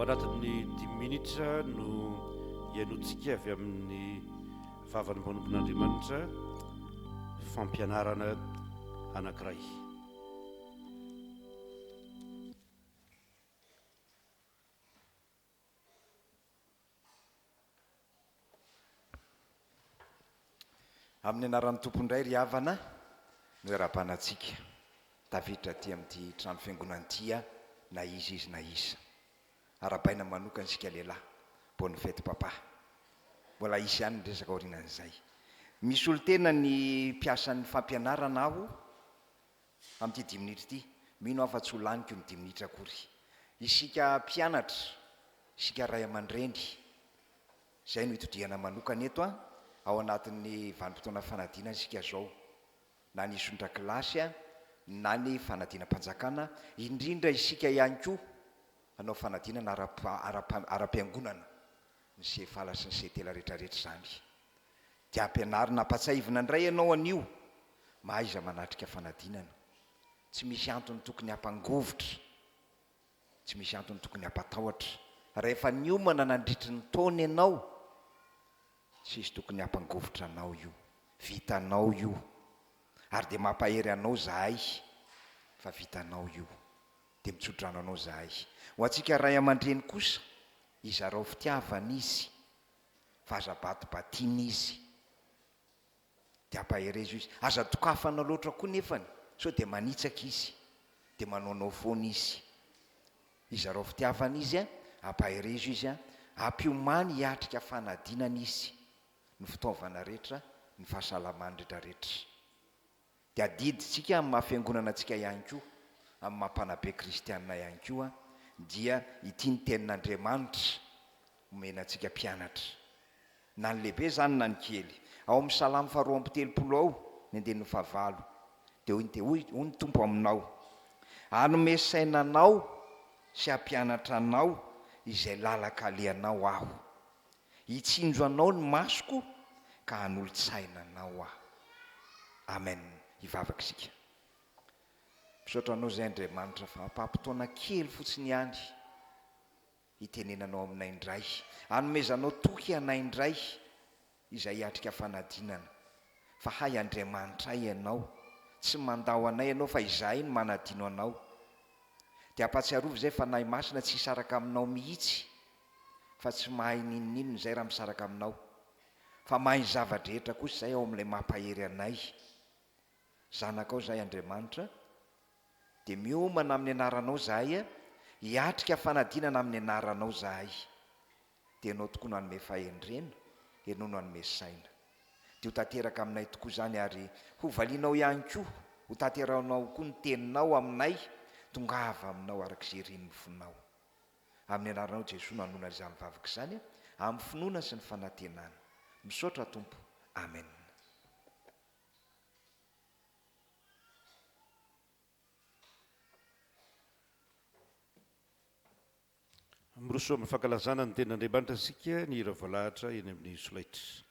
ao anatin'ny 10 minitra no hiainotsika avy amin'ny vavany manompon'Andriamanitra fampianarana anankiray. Amin'ny anaran'ny tompondray ry havana no era-panatsika tafiditra aty amin'ity trano fiangonantia na izy na isa arabaina manokana sika lehilahy bonne fête papa mbola isy ihany ny resaka aorinan'izay. Misy olo tena ny mpiasan'ny fampianarana aho amin'ity 10 minitra ity mino afa-tsy ho laniko ny 10 minitra akory. Isika mpianatra isika ray aman-dreny izay no hitodriana manokana eto ao anatin'ny vanim-potoana fanadina isika zao na ny sondra kilasy na ny fanadinam-panjakana indrindra isika ihany koa anao fanadinana ara-piangonana ny sefala sy ny setela rehetrarehetra zany dia ampianarina ampatsahivina indray ianao anio mahaiza manatrika fanadinana. Tsy misy antony tokony hampangovotra, tsy misy antony tokony hampatahotra. Rehefa niomana nandritry ny taona ianao tsy izy tokony hampangovotra anao io, vitanao io ary dia mampahery anao zahay fa vitanao io dia mitsodrano anao zahay. Ho antsika ray aman-dreny kosa izarao fitiavana izy fa aza batibatiana izy dia hampahery izy aza tokafana loatra koa nefany so dia manitsaka izy dia manaonao foana izy. Izarao fitiavana izy hampahery izy hampiomany hiatrika fanadinana izy ny fitaovana rehetra ny fahasalamany rehetrarehetra. Dia adiditsika amin'ny mahafiangonana antsika ihany koa amin'ny mampanabe kristianina ihany koa dia ity ny tenin'Andriamanitra omena antsika mpianatra na ny lehibe zany na ny kely. Ao amin'ny Salama 2:30 ao ny andininy 9 dia hoy ny tompo aminao hanome sainanao sy hampianatra anao izay lalaka alehanao aho, hitsinjo anao ny masoko ka hanolo-tsaina anao aho. Amen. Hivavaka isika. Misaotra anao zay Andriamanitra fa ampampotoana kely fotsiny ihany hitenenanao aminay indray, hanomezanao toky anay indray izay hiatrika fanadinana. Fa hay Andriamanitra ianao, tsy mandao anay ianao fa izahay no manadino anao. Dia ampatsiarova izay fa nahy masina tsy hisaraka aminao mihitsy fa tsy mahay ninonino izay raha misaraka aminao fa mahay zavadrehetra kosa izay ao amin'ilay mampahery anay. Zanakao zahay Andriamanitra dia miomana amin'ny anaranao zahay hiatrika fanadinana amin'ny anaranao zahay. Dia ianao tokoa no hanome fahendrena, ianao no hanome saina. Dia ho tanteraka aminay tokoa zany ary ho valianao ihany koa, ho tanteranao koa ny teninao aminay, tongava aminao arak'izay rin'ny fonao. Amin'ny anaranao Jesoa no hanona izany vavaka izany amin'ny finoana sy ny fanantenana. Misaotra Tompo. Amen. Miroso amin'ny fankalazana ny tenin'Andriamanitra sika ny hira voalahatra eny amin'ny solaitra.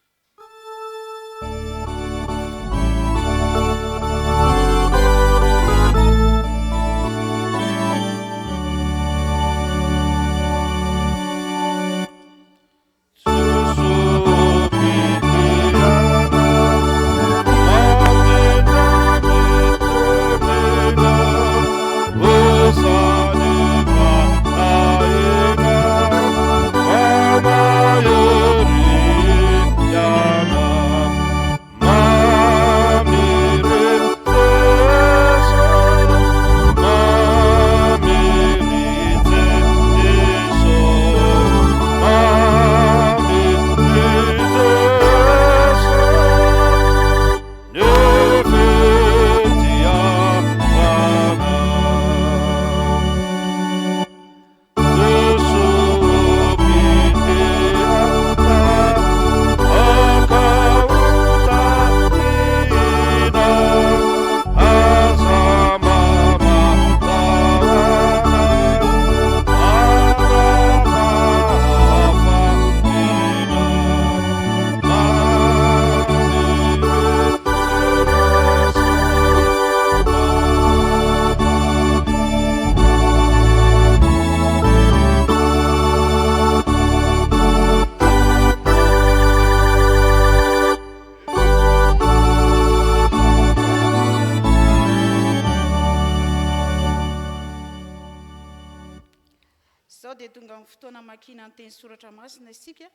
zao dia tonga amin'ny fotoana makina ny teny soratra masina isika.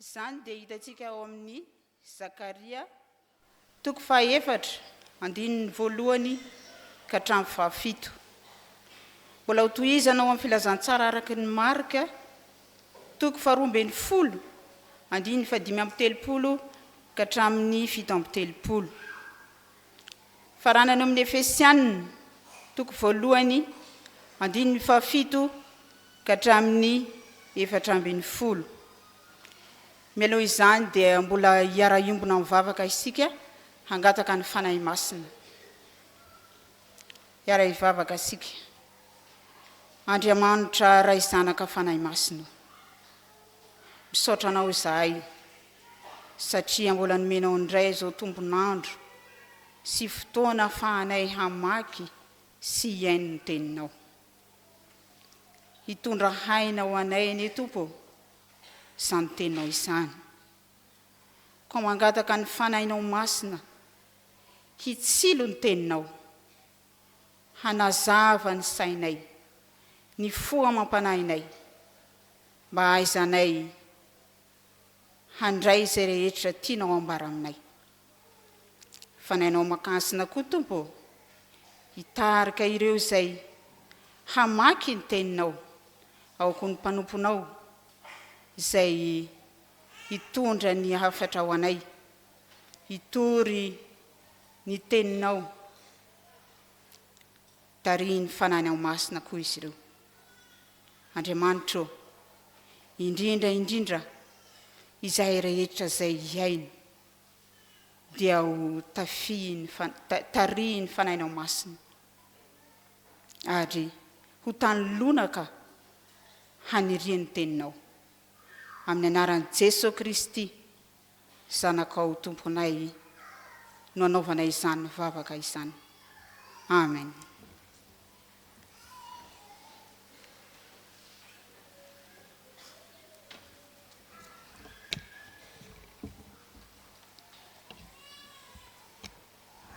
Izany dia hitantsika ao amin'ny Zakaria 4:1 ka hatramin'ny 7. Mbola ho tohizana ao amin'ny filazantsara araky ny marika 2:10 5:30 ka hatramin'ny 7:30. Faranany amin'ny Efesianina 1:7 ka hatramin'ny 4:40. Mialoha izany dia mbola hiara-iombona mivavaka isika hangataka ny fanahy masina. Hiara-ivavaka isika. Andriamanitra ray zanaka fanahy masina. Misaotra anao izahay satria mbola nomenao indray izao tombonandro sy fotoana ahafahanay hamaky sy hiaino ny teninao. Hitondra haina ho anay anie Tompo izany teninao izany. Ka mangataka ny fanahinao masina hitsilo ny teninao, hanazava ny sainay, ny fo amam-panahinay, mba ahaizanay handray izay rehetra tianao ambara aminay. Fanahinao makansina koa Tompo, hitarika ireo izay hamaky ny teninao, aoko ny mpanomponao izay hitondra ny hafatra ho anay, hitory ny teninao, tariny fanahinao masina koa izy ireo. Andriamanitra, indrindra izay rehetra izay hiaino dia ho tariny fanahinao masina ary ho tanolonaka hanirian'ny teninao. Amin'ny anaran'i Jesosy Kristy, zanakao Tomponay, no anaovanay izany mivavaka izany. Amen.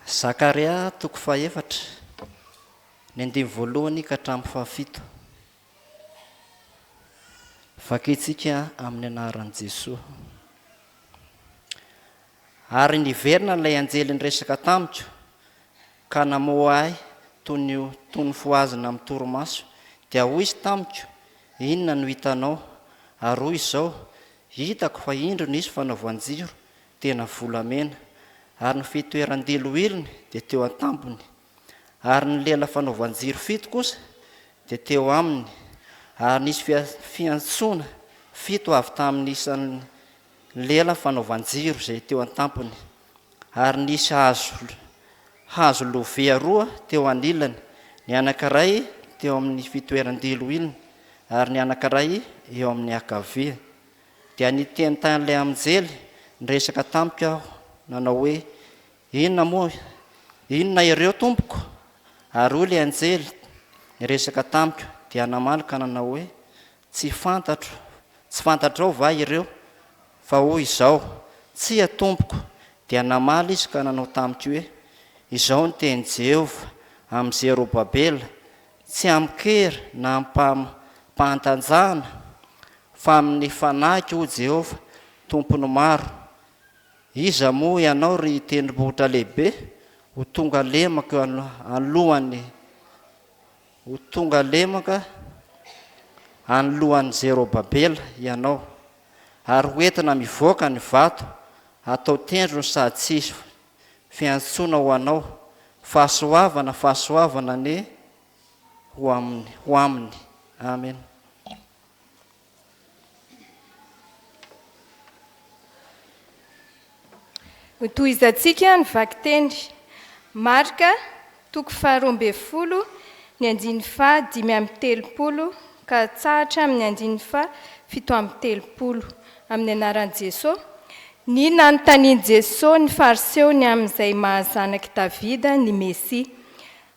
Zakaria 4:1 ka hatramin'ny 7. Vakitsika amin'ny anaran'i Jesosy. Ary niverina ilay anjely nyresaka tamiko ka namoa ahy toy ny foazina amin'ny torimaso, dia hoy izy tamiko, inona no hitanao? Ary hoy izao, hitako fa indro nisy fanaovan-jiro tena volamena, ary ny fitoeran-dilo-ilony dia teo an-tampony, ary ny lela fanaovan-jiro 7 kosa dia teo aminy, ary nisy fiantsoana 7 avy tamin'ny isan'ny lela fanaovan-jiro izay teo an-tampony, ary nisy hazo lovea 2 teo anilany, ny anankiray teo amin'ny fitoeran-dilo-ilony ary ny anankiray eo amin'ny ankavia. Dia niteny tan'ilay anjely niresaka tamiko aho, nanao hoe, inona ireo Tompoko? Ary hoy ilay anjely niresaka tamiko dia namaly ka nanao hoe, tsy fantatrao va ireo? Fa hoy izao, tsy a Tompoko. Dia namaly izy ka nanao tamiko hoe, izao ny teny Jehova amin'ny Zerobabela, tsy amikery na ampantanjahana fa amin'ny fanahy ho Jehova Tompony maro. Iza moa ianao ry tendrombohitra lehibe, ho tonga lemaka anoloan'ny Zerobabela ianao, ary hoentina mivoaka ny vato, atao tendrony sady tsisy fiantsoana ho anao, fahasoavana ne ho aminy. Amen. Hotohizantsika ny vakitendry marika 2:12 ny 5:30 ka hatsahatra amin'ny 7:30 amin'ny anaran'i Jesosy. Ny nanontaniany Jesosy ny fariseony amin'izay mahazanaky Davida ny Mesia.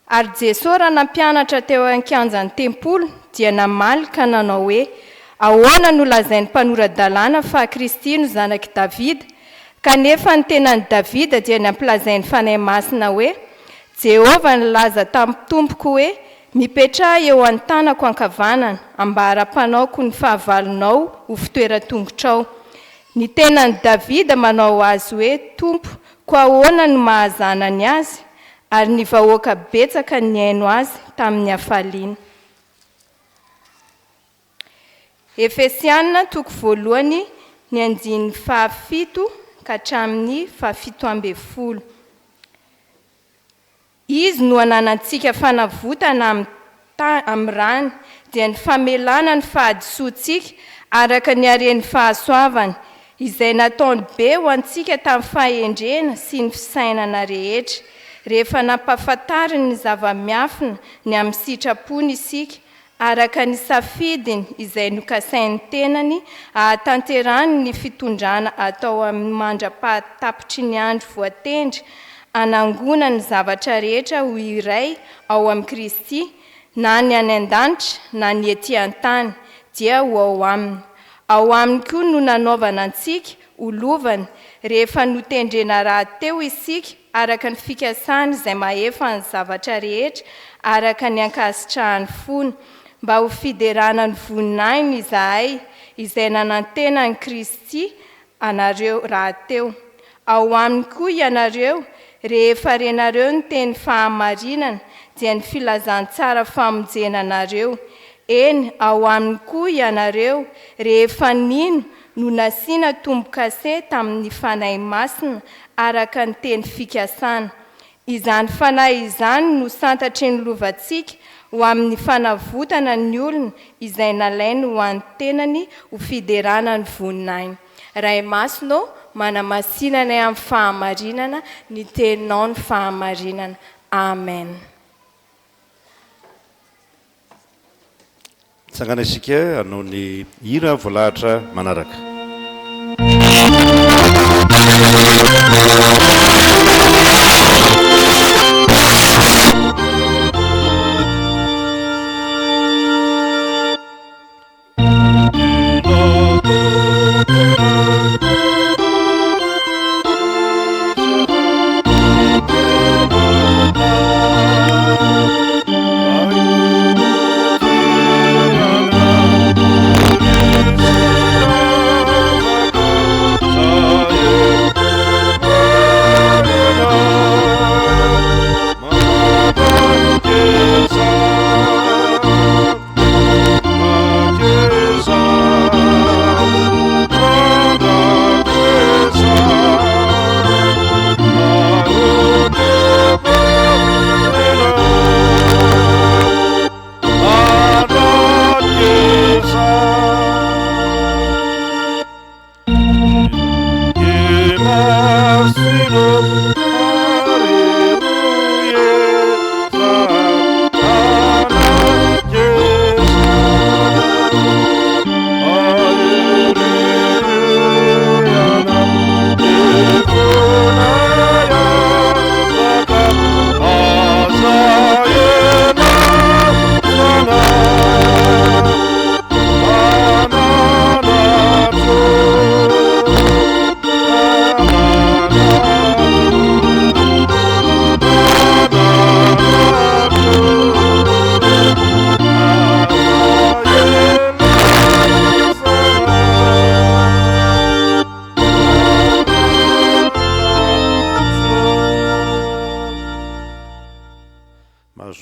Ary Jesosy raha nampianatra teo an-kianjan'ny tempolo dia namaly ka nanao hoe, ahoana no lazain'ny mpanorandalàna fa Kristy no zanaky Davida? Kanefa ny tenan'i Davida dia nampilazain'ny fanahy masina hoe, Jehova nilaza tamin'ny Tompoko hoe, mipetra eo an-tanako ankavanana ambara-panaoko ny fahavalonao ho fitoeran-tongotrao. Ny tenany Davida manao azy hoe tompo, koa ahoana no mahazanany azy, ary ny vahoaka betsaka ny haino azy tamin'ny hafaliana. Efesiana 2:1 ny 7 ka hatramin'ny 17. Izy no ananantsika fanavotana amin'ny rany dia ny famelana ny fahadisoantsika araka ny haren'ny fahasoavany izay nataony be ho antsika tamin'ny fahendrena sy ny fisainana rehetra rehefa nampahafantariny ny zava-miafina ny amin'ny sitrapony isika araka ny safidiny izay nokasain'ny tenany ahatanterany ny fitondrana atao amin'ny mandra-pahatapitry ny andro voatendry anangona ny zavatra rehetra ho iray ao amin'ny Kristy na ny any an-danitra na ny ety an-tany dia ho ao aminy. Ao aminy koa no nanaovana antsika olovany rehefa notendrena rahateo isika araka ny fikasany izay mahefa ny zavatra rehetra araka ny ankasitrahany fony mba ho fiderana ny voninainy izahay izay nanantena ny Kristy anareo rahateo. Ao aminy koa ianareo rehefa renareo ny teny fahamarinana dia ny filazantsara famonjenanareo. Eny, ao aminy koa ianareo rehefa nino no nasiana tombo-kase tamin'ny fanahy masina araka ny teny fikasana. Izany fanahy izany no santatry ny lovantsika ho amin'ny fanavotana ny olona izay nalainy ho an'ny tenany ho fiderana ny voninainy. Ray masonao manamasinana amin'ny fahamarinana ny teninao ny fahamarinana. Amen. Tsangana isika hanao ny hira voalahatra manaraka.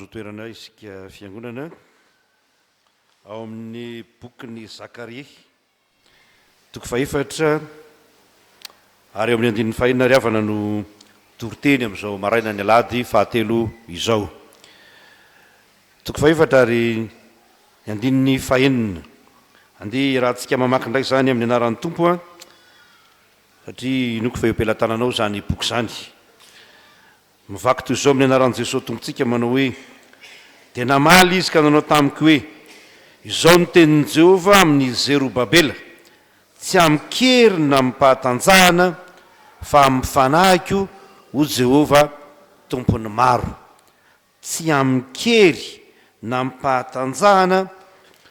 Toerana isika fiangonana ao amin'ny bokyny Zakaria 4 ary amin'ny 15 riavana no toriteny amin'izao maraina ny alahady 7 izao. 4 ary 15 andeha raha tsika mamaky ndray zany amin'ny anaran'ny tompo satria inoko fa eompelantananao zany boky zany. Mivaky toy izao amin'ny anaran'i Jesosy tompontsika manao hoe dia namaly izy ka nanao tamiko hoe izao ny tenin'i Jehovah amin'ny Zerobabela tsy amikery na mipahatanjahana fa mifanahiko ho Jehovah tompony maro. Tsy amikery na mipahatanjahana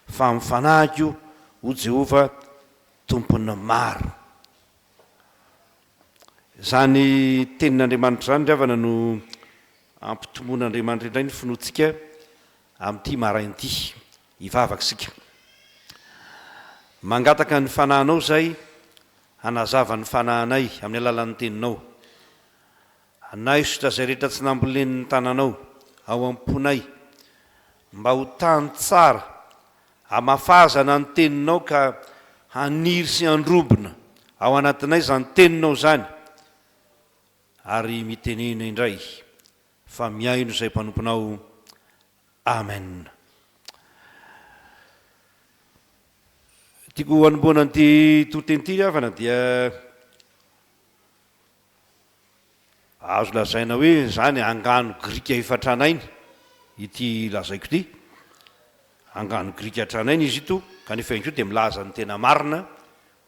fa mifanahiko ho Jehovah tompony maro. Zany tenin'Andriamanitra zany ravana no ampitomon'Andriamanitra indray ny finoantsika amin'ity marain'ity ivavaksika. Mangataka ny fanahinao zay hanazava ny fanahinay amin'ny alalan'ny teninao. Anay sotra zay rehetra tsy nambolen'ny tananao ao am-ponay mba ho tany tsara hamafazana ny teninao ka haniry sy androbona ao anatinay zany teninao zany, ary mitenena indray fa miaino zay mpanomponao. Amen. Tiako hanomboana an'ity toteny avana dia azo lazaina hoe zany angano grika efa tranainy ity lazaiko ity, angano grika tranainy izy ito, kanefa inko dia milaza ny tena marina,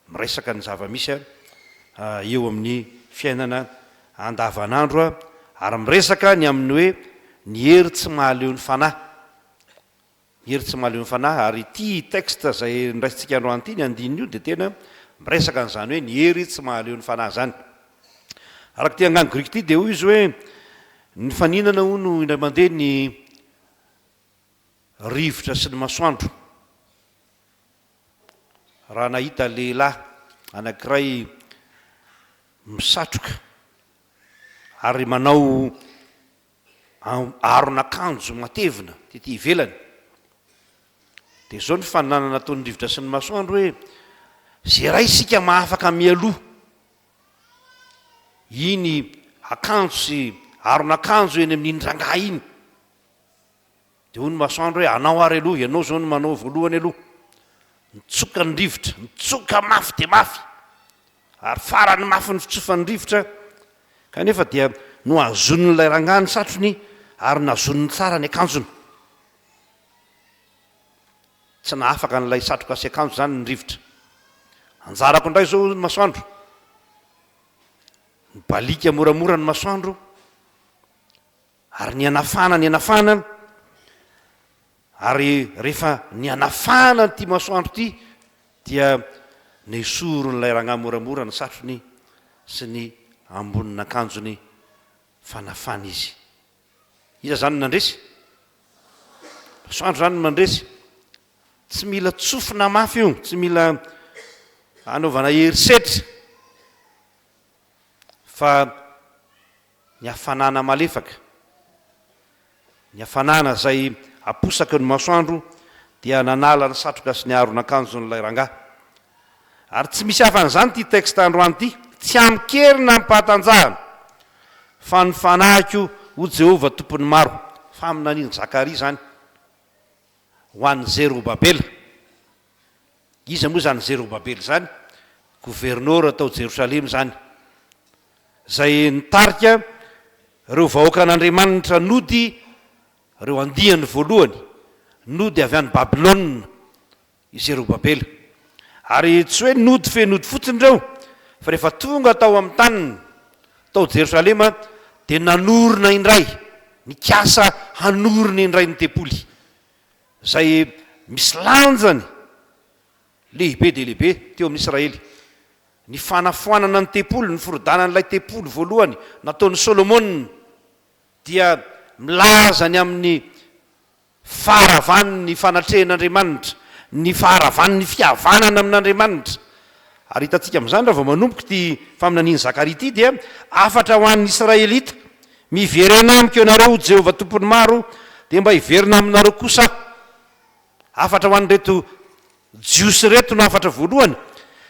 miresaka ny zava-misy eo amin'ny fiainana andavanandro, ary miresaka ny amin'ny hoe ny hery tsy mahaleo ny fanahy, hery tsy mahaleo ny fanahy. Ary ity texte zay niraisintsika androany ity ny andininy io dia tena miresaka n'izany hoe ny hery tsy mahaleo ny fanahy zany. Araka ty angano grika ity dia hoy izy hoe ny faninana ho no indray mandeha ny rivotra sy ny masoandro. Raha nahita lehilahy anankiray misatroka ary manao aron'akanjo matevina tety ivelany, dia zao ny faninana nataon'ny rivotra sy ny masoandro hoe zay raha isika mahafaka mialoha iny akanjo sy aron'akanjo eny amin'ny rangaha iny, dia hoy ny masoandro hoe anao ary aloha, ianao zao no manao voalohany aloha. Mitsoka ny rivotra, mitsoka mafy dia mafy, ary farany mafy ny fitsofan'ny rivotra, kanefa dia no azon'ilay rangaha ny satrony ary nazon'ny tsara ny akanjony. Tsy nahafaka n'ilay satroka sy akanjo zany ny rivotra. Anjarako indray zao ny masoandro, ny balika moramora ny masoandro, ary ny anafana, ary rehefa ny anafana ty masoandro ty dia ny soro n'ilay rangaha moramora ny satrony sy ny ambonina akanjony fanafana izy. Iza zany nandresy? Masoandro zany mandresy. Tsy mila tsofina mafy io, tsy mila anaovana herisetra, fa ny hafanana malefaka, ny hafanana zay aposaka ny masoandro dia nanala ny satroka sy ny aron'akanjo n'ilay rangaha. Ary tsy misy hafan'izany ty texte androany ity, tsy amkerina ampahatanjahana fa ny fanahiko ho Jehovah tompony maro. Fa amin'aniny Zakaria zany ho an'ny Zerobabela. Iza moa zany Zerobabela zany? Gouverneur atao Jerosalema zany, zay nitarika reo vahoaka an'Andriamanitra nody, reo andihany voalohany nody avy any Babilôna i Zerobabela. Ary tsy hoe nody fe nody fotsiny reo, fa rehefa tonga tao amin'ny taniny tao Jerosalema dia nanorina indray, nikasa hanorina indray ny tempoly, zay misy lanjany lehibe dia lehibe teo amin'ny Israely. Ny fanafoanana ny tempoly, ny forodanan'ilay tempoly voalohany nataon'ny Solomona dia milaza ny amin'ny faharavan'ny fanatrehan'Andriamanitra, ny faharavan'ny fihavanana amin'Andriamanitra. Ary hitantsika amin'izany raha vao manomboka ty faminaniany Zakaria ity dia afatra ho an'ny Israelita, miverina amiko ianareo Jehovah tompony maro, dia mba hiverina aminareo kosa. Afatra ho an'reto jiosy reto no afatra voalohany,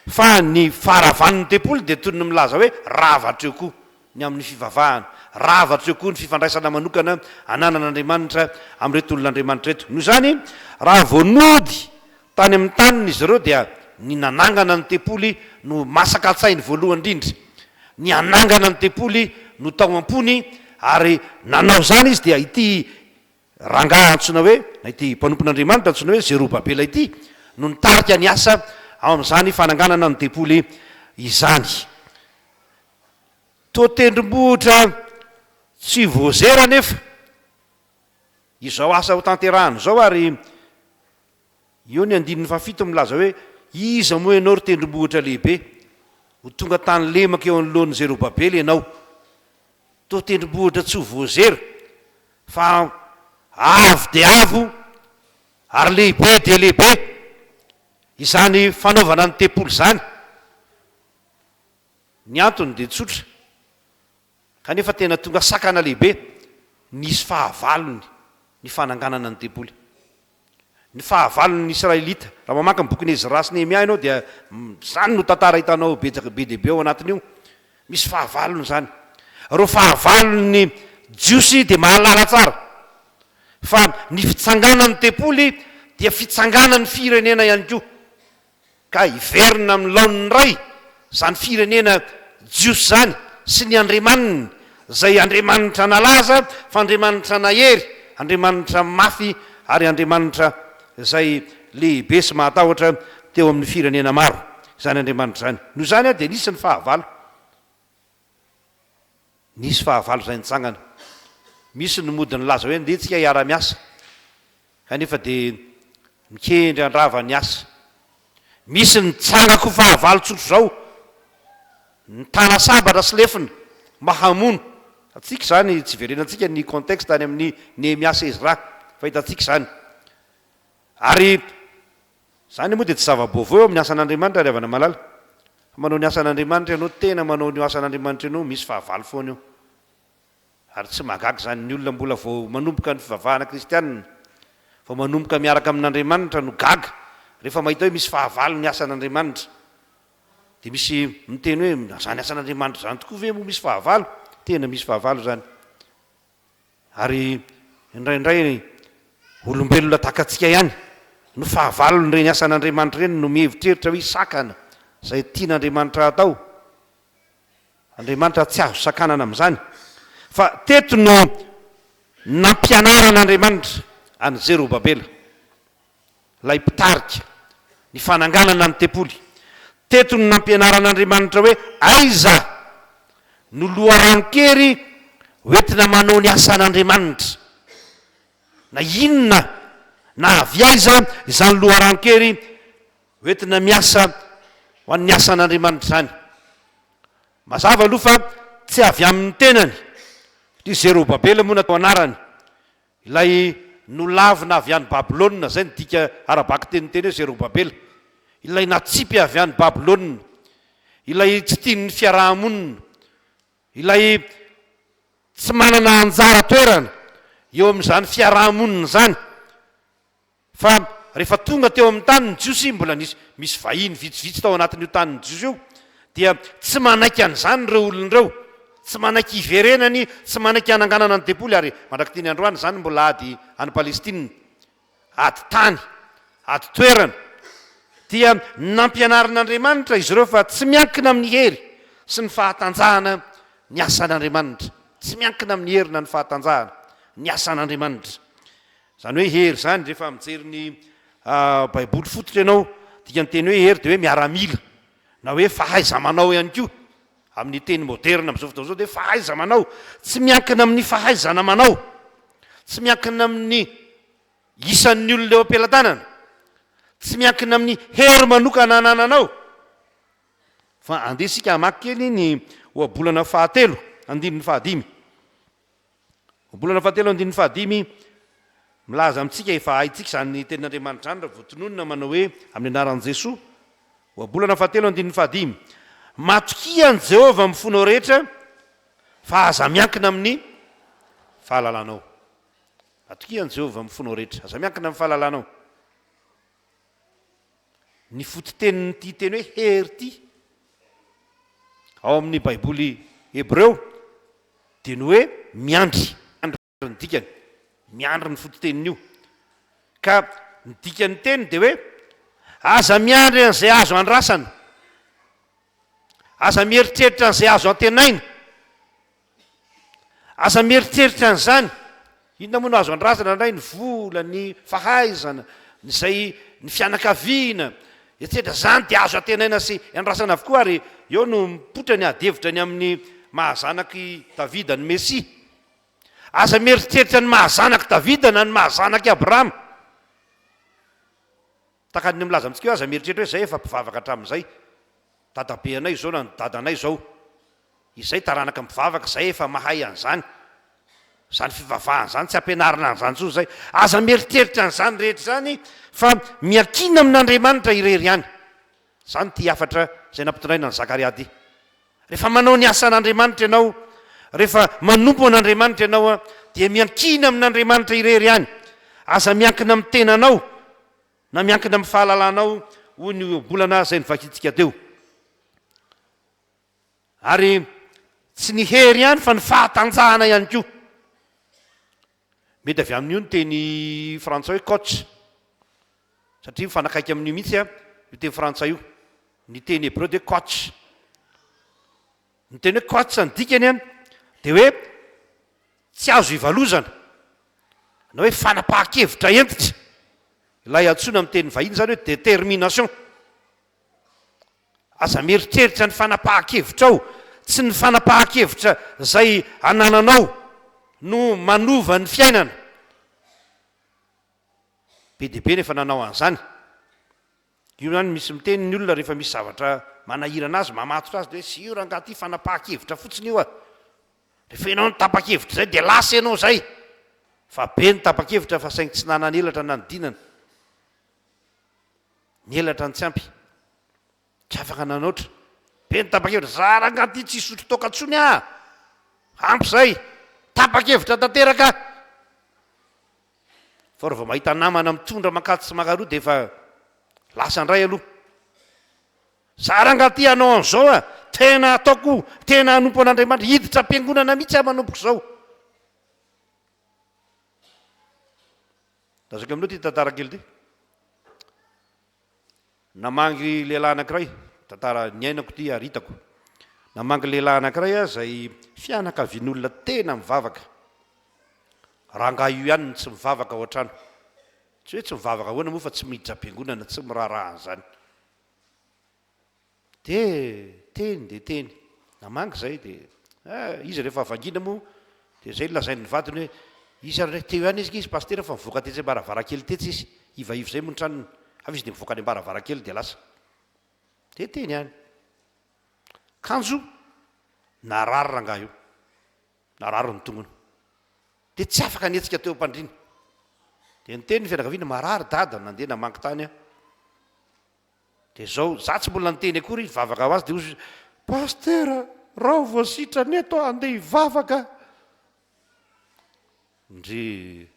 fa ny faharavan'ny tempoly dia toy ny milaza hoe ravatra eo koa ny amin'ny fivavahana, ravatra eo koa ny fifandraisana manokana ananan'Andriamanitra amin'reto olon'Andriamanitra reto. Noho izany raha voanody tany amin'ny taniny izy ireo dia ny nanangana ny tempoly no masaka tsainy voalohany indrindra, ny anangana ny tempoly no tao am-pony, ary nanao zany izy dia ity rangaha antsoina hoe, na ity mpanompon'Andriamanitra antsoina hoe Zerobabela ity no nitarika ny asa ao amin'izany fananganana ny tempoly izany. Toa tendrombohitra tsy voazera nefa izao asa ho tanterahana zao, ary eo ny andininy fafito milaza hoe iza moa ianao ry tendrombohitra lehibe, ho tonga tany lemaka eo anoloan'ny Zerobabela ianao. Toa tendrombohitra tsy ho voazera fa avo dia avo ary lehibe dia lehibe izany fanaovana ny tempolo zany. Ny antony dia tsotra kanefa tena tonga sakana lehibe, nisy fahavalony ny fananganana ny tempoly. Ny fahavalon'ny Israelita, raha mamaka ny bokin'ny Ezra sy Nehemia ianao dia zany no tantara hitanao be dehibe ao anatin'io. Misy fahavalony zany. Reo fahavalon'ny jiosy dia mahalala tsara fa ny fitsanganan'ny tempoly dia fitsanganan'ny firenena ihany koa, ka hiverina amin'ny laon'ny ray zany firenena jiosy zany sy ny andriamaniny zay andriamanitra nalaza fa andriamanitra nahery, andriamanitra mafy ary andriamanitra zay lehibe sy mahatahotra teo amin'ny firenena maro zany andriamanitra zany. Noho zany dia nisy ny fahavalo, nisy fahavalo zay nitsangana. Misy ny mody ny laza hoe ndeha tsika hiara-miasa kanefa dia mikendry andrava ny asa. Misy ny tsangako fahavalo tsotro zao, ny tana sabatra sy lefina mahamono. Atsika zany tsy verenantsika ny contexte tany amin'ny Nehemia sy Ezra, fa hitantsika zany. Ary zany moa dia tsy zava-baovao eo amin'ny asan'Andriamanitra ry havana malala. Manao ny asan'Andriamanitra ianao, tena manao ny asan'Andriamanitra ianao, misy fahavalo foana eo. Ary tsy mahagaga zany ny olona mbola vao manomboka ny fivavahana kristianina, vao manomboka miaraka amin'Andriamanitra no gaga rehefa mahita hoe misy fahavalo ny asan'Andriamanitra. Dia misy miteny hoe zany asan'Andriamanitra zany tokoa ve moa misy fahavalo? Tena misy fahavalo zany. Ary indraindray olombelona takatsika ihany no fahavalony reny asan'Andriamanitra reny no mihevitreritra hoe sakana zay tian'Andriamanitra atao. Andriamanitra tsy azo sakanana amin'izany, fa teto no nampianaran'Andriamanitra any Zerobabela, lay mpitarika ny fananganana ny tempoly. Teto no nampianaran'Andriamanitra hoe aiza no loharankery hoentina manao ny asan'Andriamanitra, na inona na avy aiza izany loharankery hoentina miasa ho an'ny asan'Andriamanitra zany. Mazava aloha fa tsy avy amin'ny tenany, ry Zerobabela moa natao anarany, ilay nolavina avy any Babilôna, zay ny dika arabaky teniteny hoe Zerobabela, ilay natsipy avy any Babilôna, ilay tsy tian'ny fiarahamonina, ilay tsy manana anjara toerana eo amin'izany fiarahamonina zany. Fa rehefa tonga teo amin'ny tany ny jiosy, mbola misy vahiny vitsivitsy tao anatin'io tany ny jiosy io, dia tsy manaiky an'izany reo olon'ireo, tsy manaiky iverenany, tsy manaiky ananganana ny tempoly. Ary mandraky teny androany zany mbola ady any Palestina, ady tany, ady toerana, dia nampianaran'Andriamanitra izy ireo fa tsy miankina amin'ny hery sy ny fahatanjahana ny asan'Andriamanitra, tsy miankina amin'ny hery na ny fahatanjahana ny asan'Andriamanitra. Zany hoe hery zany, rehefa mijery ny baiboly fototra ianao, dika ny teny hoe hery dia hoe miaramila, na hoe fahaiza manao ihany koa amin'ny teny moderna amin'izao fotoana zao, dia fahaiza manao, tsy miankina amin'ny fahaizana manao, tsy miankina amin'ny isan'ny olona eo am-pelantanana, tsy miankina amin'ny hery manokana anananao. Fa andesika hamaky kely ny ohabolana fahatelo andininy fahadimy. Ohabolana fahatelo andininy fahadimy milaza amintsika efa haitsika zany tenin'Andriamanitra zany raha voatononina manao hoe amin'ny anaran'i Jesoa. Ohabolana fahatelo andininy fahadimy: matokia an' Jehovah mifonao rehetra fa aza miankina amin'ny fahalalanao. Matokia an' Jehovah mifonao rehetra, aza miankina amin'ny fahalalanao. Ny fototenin'ity teny hoe hery ity ao amin'ny baiboly Hebreo dia ny hoe miandry, ny dikany, miandry ny fototenin'io. Ka ny dikany teny dia hoe aza miandry an'izay azo andrasana, aza mieritreritra an'izay azo antenaina, aza mieritreritra an'izany. Inona moa no azo andrasana indray? Ny vola, ny fahaizana, nyzay ny fianakaviana, etsetra zany dia azo antenaina sy andrasana avokoa. Ary eo no mipotra ny adevitra ny amin'ny mahazanaky Davida ny Mesia. Aza mieritreritra ny mahazanaky Davida na ny mahazanaky Abrahama. Takany milaza amintsika hoe aza mieritreritra hoe zay efa mpivavaka hatramin'izay, dadabe anay zao na ny dadanay zao, izay taranaka mivavaka, zay efa mahay an'izany. zany fivavahana zany tsy ampianarina an'izany tso zay aza mieritreritra n'izany rehetra zany fa miakina amin'Andriamanitra irery ihany zany ty afatra zay nampitondraina ny Zakariady rehefa manao ny asan'Andriamanitra ianao rehefa manompo an'Andriamanitra ianao dia miankina amin'Andriamanitra irery ihany aza miankina amin'ny tenanao na miankina amin'ny fahalalanao hoy ny bolana zay nivakitsika teo ary tsy ny hery ihany fa ny fahatanjahana ihany koa mety avy amin'io ny teny frantsay hoe coach satria mifanakaiky amin'io mihitsy io teny frantsay io ny teny hébreu de coach ny teny hoe coach ny dikany dia hoe tsy azo ivalozana na hoe fanapahan-kevitra entitra ilay antsoina amin'ny teny vahiny zany hoe détermination aza mieritreritra ny fanapahan-kevitra ao tsy ny fanapahan-kevitra zay anananao no manova ny fiainana be dia be nefa nanao an'izany io zany misy miteny ny olona rehefa misy zavatra manahirana azy mamatotra azy de hoe sy io raha ngaty fanapahan-kevitra fotsiny io rehefa ianao ny tapa-kevitra zay dia lasa ianao zay fa be ny tapa-kevitra fa saingy tsy nanany elatra nanodinana ny elatra ny tsy ampy tsy afaka nanaotra be ny tapa-kevitra za raha ngaty tsy sotro tokantsony ampy zay tapa-kevitra tanteraka fa rehefa mahita namana mitondra makaty sy makaroa dia efa lasa ndray aloha za raha ngaty anao an'izao tena ataoko tena hanompo an'Andriamanitra hiditra am-piangonana mihitsy manompoko izao lazaka aminao ty tantara kely ty namangy lehilahy anankiray tantara ny ainako ty ary hitako namangy lehilahy anankiray zay fianakavian'olona tena mivavaka rangahy io ihany tsy mivavaka ao an-trano tsy hoe tsy mivavaka ahoana moa fa tsy miditra am-piangonana tsy miraharaha an'izany de teny de teny namangy zay dia izy rehefa avangina moa dia zay lazainy ny vadiny hoe izy ary teo ihany izy pastera fa mivoaka tetsy mbaravarakely tetsy izy ivaivo zay moa ny tranony avy izy dia mivoaka ny mbaravarakely dia lasa de teny ihany kanjo narary rangahy io narary ny tongony dia tsy afaka netsika teo am-pandriny dia nyteny ny fianakaviana marary dada nandeha namangy tany dia zao za tsy mbola niteny akory vavaka ho azy dia ozy pastera raha voasitra neto andeha hivavaka ndry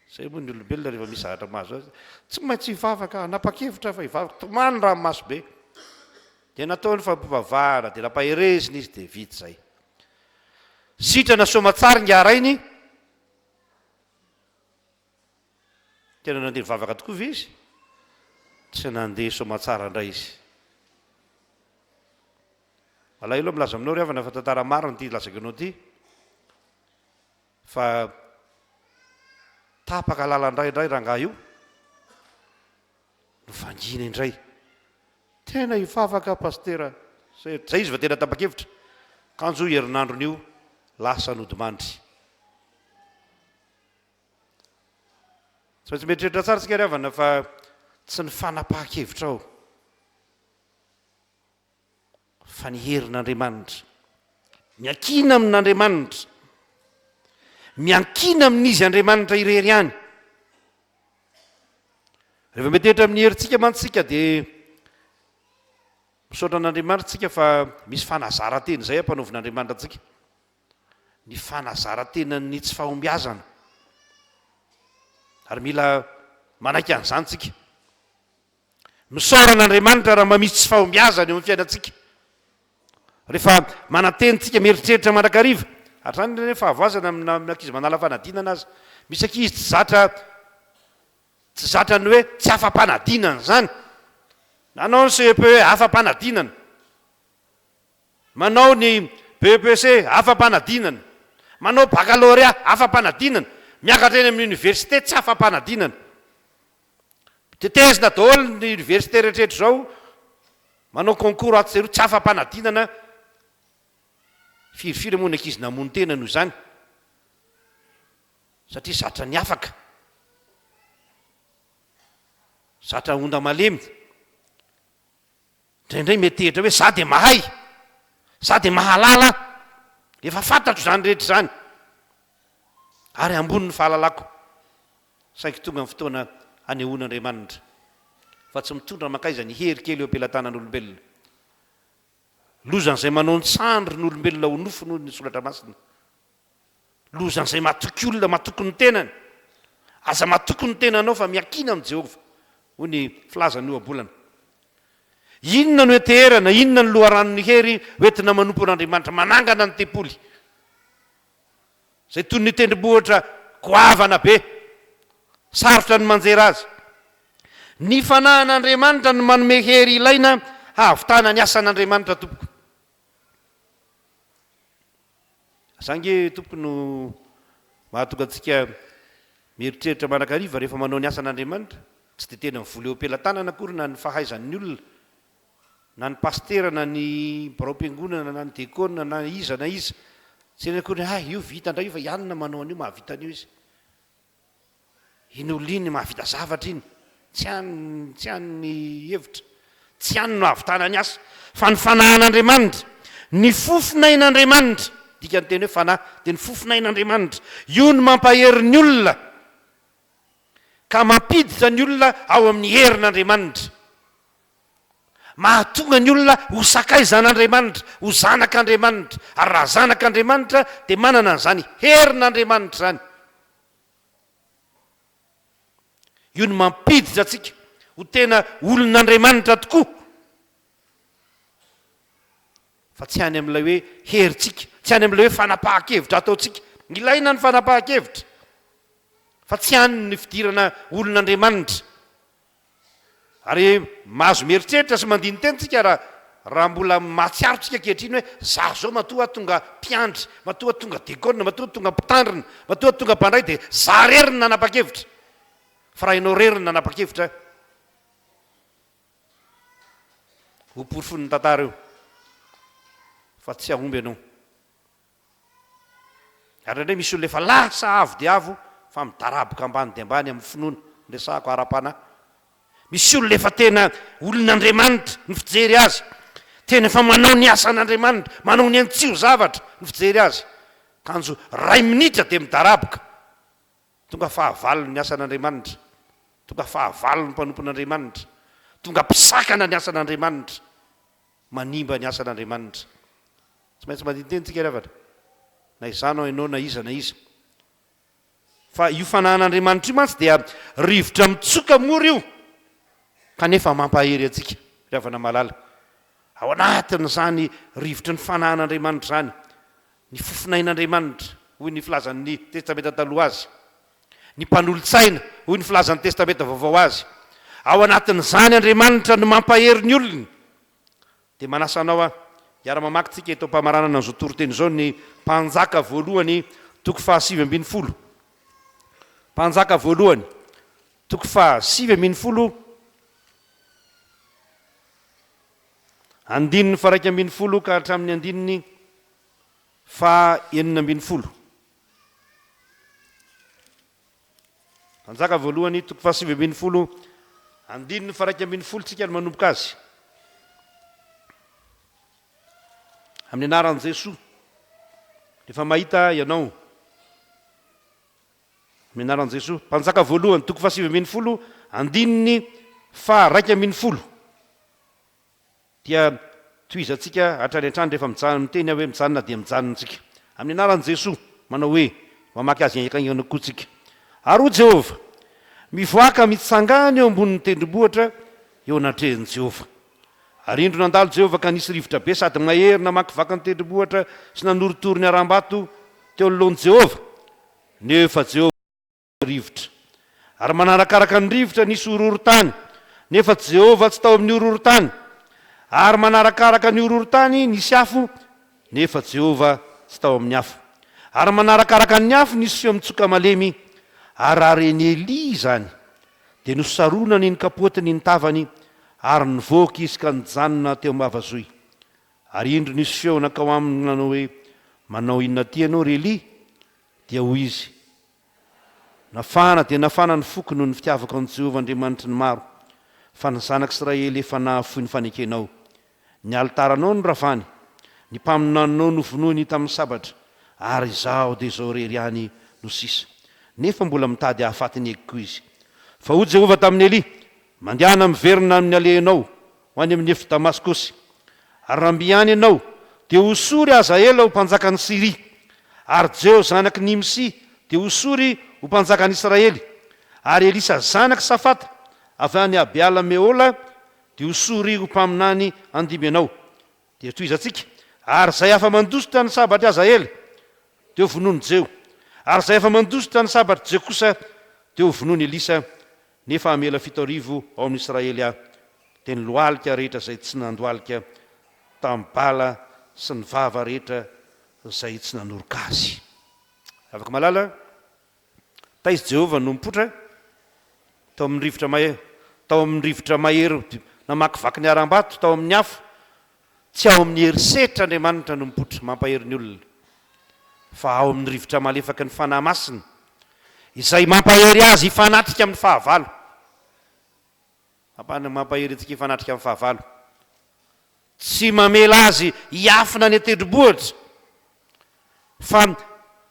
zay moa ny olombelona rehefa misy zavatra mahazo azy tsy maintsy hivavaka napa-kevitra fa hivavaka tomany raha maso be dia nataony fampivavahana dia nampaherezina izy dia vita zay sitrana somatsara ngarainy tena nandeha mivavaka tokoa ve izy tsy nandeha somatsara indray izy alahelo milaza aminao ry avana fa tantara mariny ty lazaka anao ty fa tapaka lalandray rangahy io novangina indray tena hivavaka pastera zay izy va tena tapa-kevitra kanjo herinandron'io lasa nodimandry tsy maintsy mieritreritra tsara tsika ry avana fa tsy ny fanapahan-kevitra ao fa ny herin'Andriamanitra miankina amin'Andriamanitra miankina amin'izy Andriamanitra irery ihany rehefa mieritreritra amin'ny herintsika mantsika dia misaotra an'Andriamanitra tsika fa misy fanazara-teny zay ampanaovin'Andriamanitra tsika ny fanazara-tenany tsy fahombiazana ary mila manaiky an'izany tsika misaora an'Andriamanitra raha mamisy tsy fahombiazana eo amin'ny fiainantsika rehefa manatenitsika mieritreritra mandrakariva hatrany reny fahavoazana amin'ny ankizy manala fanadinana azy misy ankizy tsy zatrany hoe tsy afa-panadinana zany nanao ny CEP afa-panadinana manao ny BEPC afa-panadinana manao baccalauréat afa-panadinana miakatra eny amin'ny université tsy afa-panadinana tetezina daholo ny université rehetrehtra zao manao concours ato zay ro tsy afa-panadinana firifiry moa ny ankizy namony tena noho izany satria zatra ny afaka zatra onda malemy indraindray metehitra hoe za dia mahay za dia mahalala efa fantatro zany rehetra zany ary ambony ny fahalalako sainky tonga amin'ny fotoana anehoan'Andriamanitra fa tsy mitondra makaiza ny hery kely eo ampelantanan'olombelona lozan'izay manao ny sandry ny olombelona ho nofo noho ny solatra masina lozan'izay matoky olona matoky ny tenany aza matoky ny tenanao fa miakina amin'i Jehova hoy ny filazany io abolana inona no eterana inona ny loharanony hery hoentina manompo an'Andriamanitra manangana ny tempoly zay toy ny tendrombohitra goavana be sarotra ny manjera azy ny fanahan'Andriamanitra no manome hery ilaina hahavitana ny asan'Andriamanitra tompoko zange tompoko no mahatonga antsika mieritreritra manakariva rehefa manao ny asan'Andriamanitra tsy dia tena mivoly eo ampelantanana akory na ny fahaizan'ny olona na ny pastera na ny barao-piangonana na ny dekona na iza tsy eny akory io vita indray io fa ianona manao an'io mahavita an'io izy iny oliny mahavita zavatra iny tsy any hevitra tsy any no ahavitana ny asa fa ny fanahan'Andriamanitra ny fofinain'Andriamanitra dika ny teny hoe fanahy dia ny fofinain'Andriamanitra io no mampahery ny olona ka mampiditra ny olona ao amin'ny herin'Andriamanitra mahatonga ny olona ho sakaizan'Andriamanitra ho zanak'Andriamanitra ary raha zanak'Andriamanitra dia manana n'izany herin'Andriamanitra zany io no mampiditra atsika ho tena olon'Andriamanitra tokoa fa tsy any amin'ilay hoe heritsika tsy any amin'ilay hoe fanapahan-kevitra ataotsika ilaina ny fanapahan-kevitra fa tsy any ny fidirana olon'Andriamanitra ary mahazo mieritreritra sy mandiny tentsika raha mbola mahatsiarotsika kehitriny hoe za zao matoa tonga mpiandry matoa tonga dekona matoa tonga mpitandrina matoa tonga mpandray dia za rery ny nanapa-kevitra fa raha ianao rery ny nanapa-kevitra ho porofony tantara eo fa tsy ahomby ianao ary indray misy olona efa lasa avo dia avo fa midaraboka ambany dia ambany amin'ny finoana resahako ara-panahy misy olona efa tena olon'Andriamanitra ny fijery azy tena efa manao ny asan'Andriamanitra manao ny antsio zavatra ny fijery azy kanjo ray minitra dia midaraboka tonga fahavalony ny asan'Andriamanitra tonga fahavalony mpanompon'Andriamanitra tonga mpisakana ny asan'Andriamanitra manimba ny asan'Andriamanitra tsy maintsy mandinitentsika ravatra na izanao ianao na iza fa io fanahan'Andriamanitra io mantsy dia rivotra mitsoka mora io kanefa mampahery atsika ravana malala ao anatin'izany rivotra ny fanahan'Andriamanitra zany ny fofinain'Andriamanitra hoy ny filazan'ny testamenta taloha azy ny mpanolo-tsaina hoy ny filazan'ny testamenta vaovao azy ao anatin'izany Andriamanitra no mampahery ny olony dia manasanao iara-mamaky tsika eto mpamaranana an'izao toroteny izao ny mpanjaka voalohany toko 7:70 mpanjaka voalohany toko 7:70 andininy 1:40 ka hatramin'ny andininy 9:40 mpanjaka voalohany toko 7:70 andininy 1:40 tsika no manomboka azy amin'ny anaran'i Jesoa rehefa mahita ianao amin'ny anaran'i Jesoa mpanjaka voalohany toko 7:70 andininy 1:40 dia toizatsika hatrany hatrany rehefa mijanona miteny hoe mijanona dia mijanontsika amin'ny anaran'i Jesoa manao hoe mamaky azy ihany koa tsika ary ho Jehova mivoaka mitsangany eo ambonin'ny tendrombohitra eo anatrehan'i Jehova ary indro nandalo Jehova ka nisy rivotra be sady mahery namakivaky ny tendrombohitra sy nanoritory ny aram-bato teo anoloan'i Jehova nefa Jehova rivotra ary manarakaraka ny rivotra nisy horohoro-tany nefa Jehova tsy tao amin'ny horohoro-tany ary manarakaraka ny horohoro-tany nisy afo nefa Jehova tsy tao amin'ny afo ary manarakaraka ny afo nisy feo mitsoka malemy ary raha reny Eli zany dia nosaronany ny kapotiny ny tavany ary nivoaka izy ka nijanona teo mavazoy ary indro nisy feo nakao aminy nanao hoe manao inona ty ianao ry Eli dia hoy izy nafana dia nafana ny foko noho ny fitiavako an'i Jehova Andriamanitry ny maro fa ny zanak'Israely efa nahafoy ny fanekenao ny altaranao no ravany ny mpaminanao no vonoiny tamin'ny sabatra ary izao dia izao rery ihany no sisa nefa mbola mitady hahafatiny eky koa izy fa ho Jehova tamin'ny Eli mandehana miverina amin'ny alehanao ho any amin'ny efitra Damaskosy ary raha mbiany ianao dia hosory Azaela ho mpanjakany Siria ary Jeo zanaky Nimsi dia hosory ho mpanjakany Israely ary Elisa zanaky Safata avy any Abiala Meola dia hosory ho mpaminany andimy ianao dia toizantsika ary zay afa mandositra ny sabatry Azaela dia ho vonoany Jeo ary zay afa mandositra ny sabatry Jeo kosa dia ho vonoany Elisa nefa amela 7,000 ao amin'ny Israely aho dia ny loalika rehetra zay tsy nandoalika tamin'ny bala sy ny vava rehetra zay tsy nanoroka azy afaka malala taizy Jehova no mipotra tao amin'ny rivotra mahery namakivaky ny aram-bato tao amin'ny afo tsy ao amin'ny herisetra Andriamanitra no mipotra mampahery ny olona fa ao amin'ny rivotra malefaky ny fanahy masina izay mampahery azy hifanatrika amin'ny fahavalo mampahery antsika hifanatrika amin'ny fahavalo tsy mamela azy hiafina ny atendrombohitra fa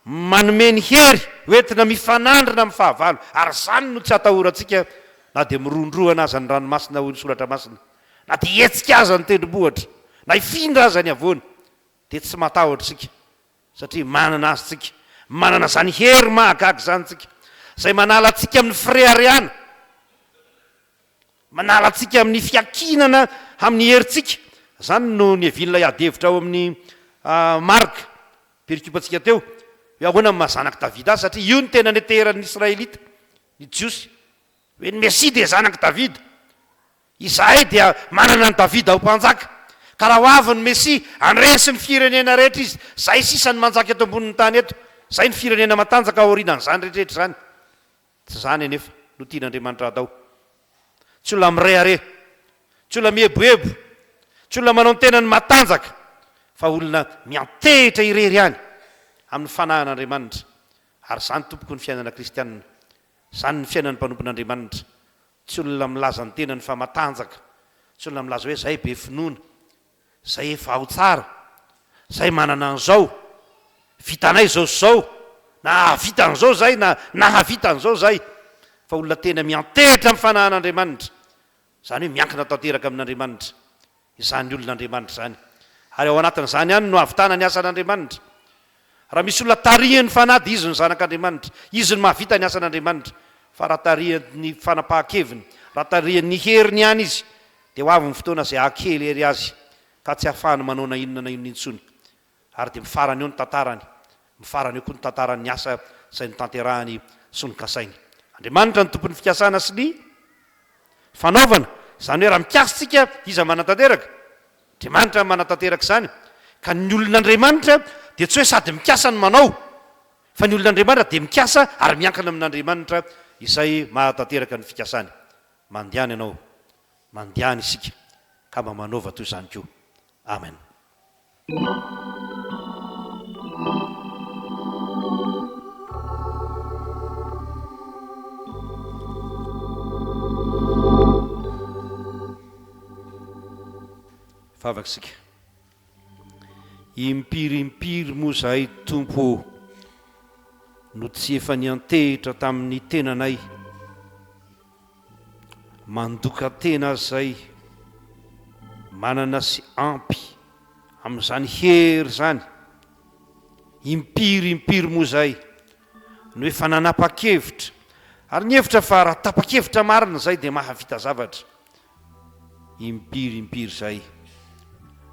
manome ny hery hoentina mifanandrina amin'ny fahavalo ary zany no tsy atahorantsika na dia mirondroana aza ny ranomasina hoy ny soratra masina na dia hetsika aza ny tendrombohitra na hifindra aza ny avoany dia tsy matahotra tsika satria manana azy tsika manana zany hery mahagaga zany tsika zay manala atsika amin'ny firehareana manala atsika amin'ny fiakinana amin'ny heritsika zany no ny evilona adevitra ao amin'ny marka perikupantsika teo hoe ahoana mahazanaky Davida azy satria io ny tena neteran'ny Israelita ny jiosy hoe ny Mesia dia zanaky Davida izahay dia manana ny Davida ho mpanjaka ka raha ho avy ny Mesia andresy ny firenena rehetra izy zay sisa ny manjaka eto ambonin'ny tany eto zay ny firenena matanjaka ao aorinan'izany rehetrarehetra zany tsy zany anefa no tian'Andriamanitra atao tsy olona mirehare tsy olona mieboebo tsy olona manao ny tenany matanjaka fa olona miantehitra irery any amin'ny fanahin'Andriamanitra ary zany tompoko ny fiainana kristianina zany ny fiainan'ny mpanompon'Andriamanitra tsy olona milaza ny tenany fa matanjaka tsy olona milaza hoe zay be finoana zay efa ao tsara zay manana an'izao vitanay zao zao na havita an'izao zay na nahavita an'izao zay fa olona tena miantehitra amin'ny fanahin'Andriamanitra zany hoe miankina tanteraka amin'Andriamanitra izany olon'Andriamanitra zany ary ao anatin'izany ihany no ahavitana ny asan'Andriamanitra raha misy olona tarihany fanady izy ny zanak'Andriamanitra izy ny mahavita ny asan'Andriamanitra fa raha tarihany fanapahan-keviny raha tarihany heriny ihany izy dia ho avy ny fotoana zay hakely ery azy ka tsy ahafahany manao na inona na inona intsony ary dia mifarany eo ny tantarany mifarany eo koa ny tantarany asa zay ny tanterahany sy ny kasainy Andriamanitra ny tompon'ny fikasana sy ny fanaovana zany hoe raha mikasitsika iza manatanteraka Andriamanitra manatanteraka zany ka ny olon'Andriamanitra dia tsy hoe sady mikasa ny manao fa ny olon'Andriamanitra dia mikasa ary miankina amin'Andriamanitra izay mahatanteraka ny fikasany mandihany ianao mandihany isika ka mba manaova toy izany koa amen favakisika impirimpiry moa zahay tompo no tsy efa niantehitra tamin'ny tenanay mandoka tena zay manana sy ampy amin'izany hery zany impirimpiry moa zay no efa nanapa-kevitra ary ny hevitra fa raha tapa-kevitra marina zay dia mahavita zavatra impirimpiry zay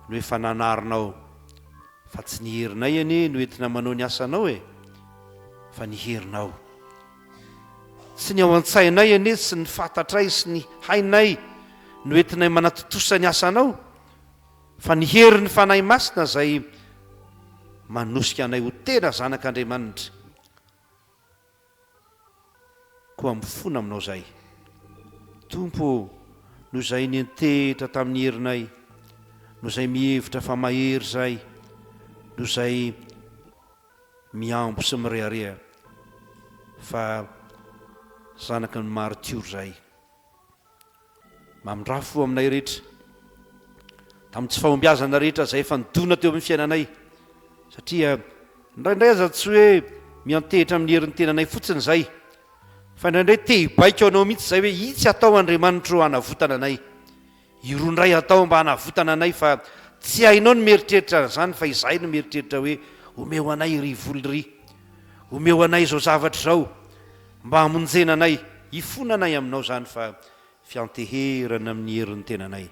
no efa nanarinao fa tsy ny herinay anie no entina manao ny asanao fa ny herinao tsy ny ao an-tsainay anie sy ny fantatray sy ny hainay no entinay manatotosa ny asanao fa ny herin'ny fanahy masina zay manosika anay ho tena zanak'Andriamanitra koa mifona aminao zay tompo no zay niantehitra tamin'ny herinay no zay mihevitra fa mahery zay no zay miambo sy mirehareha fa zanaky ny maritioro zay mamindrafo aminay rehetra tamin'ny tsy fahombiazana rehetra zay efa nidona teo amin'ny fiainanay satria indraindray aza tsy hoe miantehitra amin'ny herin'ny tenanay fotsiny zay fa indraindray te hibaika anao mihitsy zay hoe itsy atao Andriamanitra ho hanavotana anay irondray atao mba hanavotana anay fa tsy hainao no mieritreritra zany fa izahay no mieritreritra hoe omeo anay ry voly ry omeo anay zao zavatra zao mba hamonjena anay ifona anay aminao zany fa fianteherana amin'ny herin'ny tenanay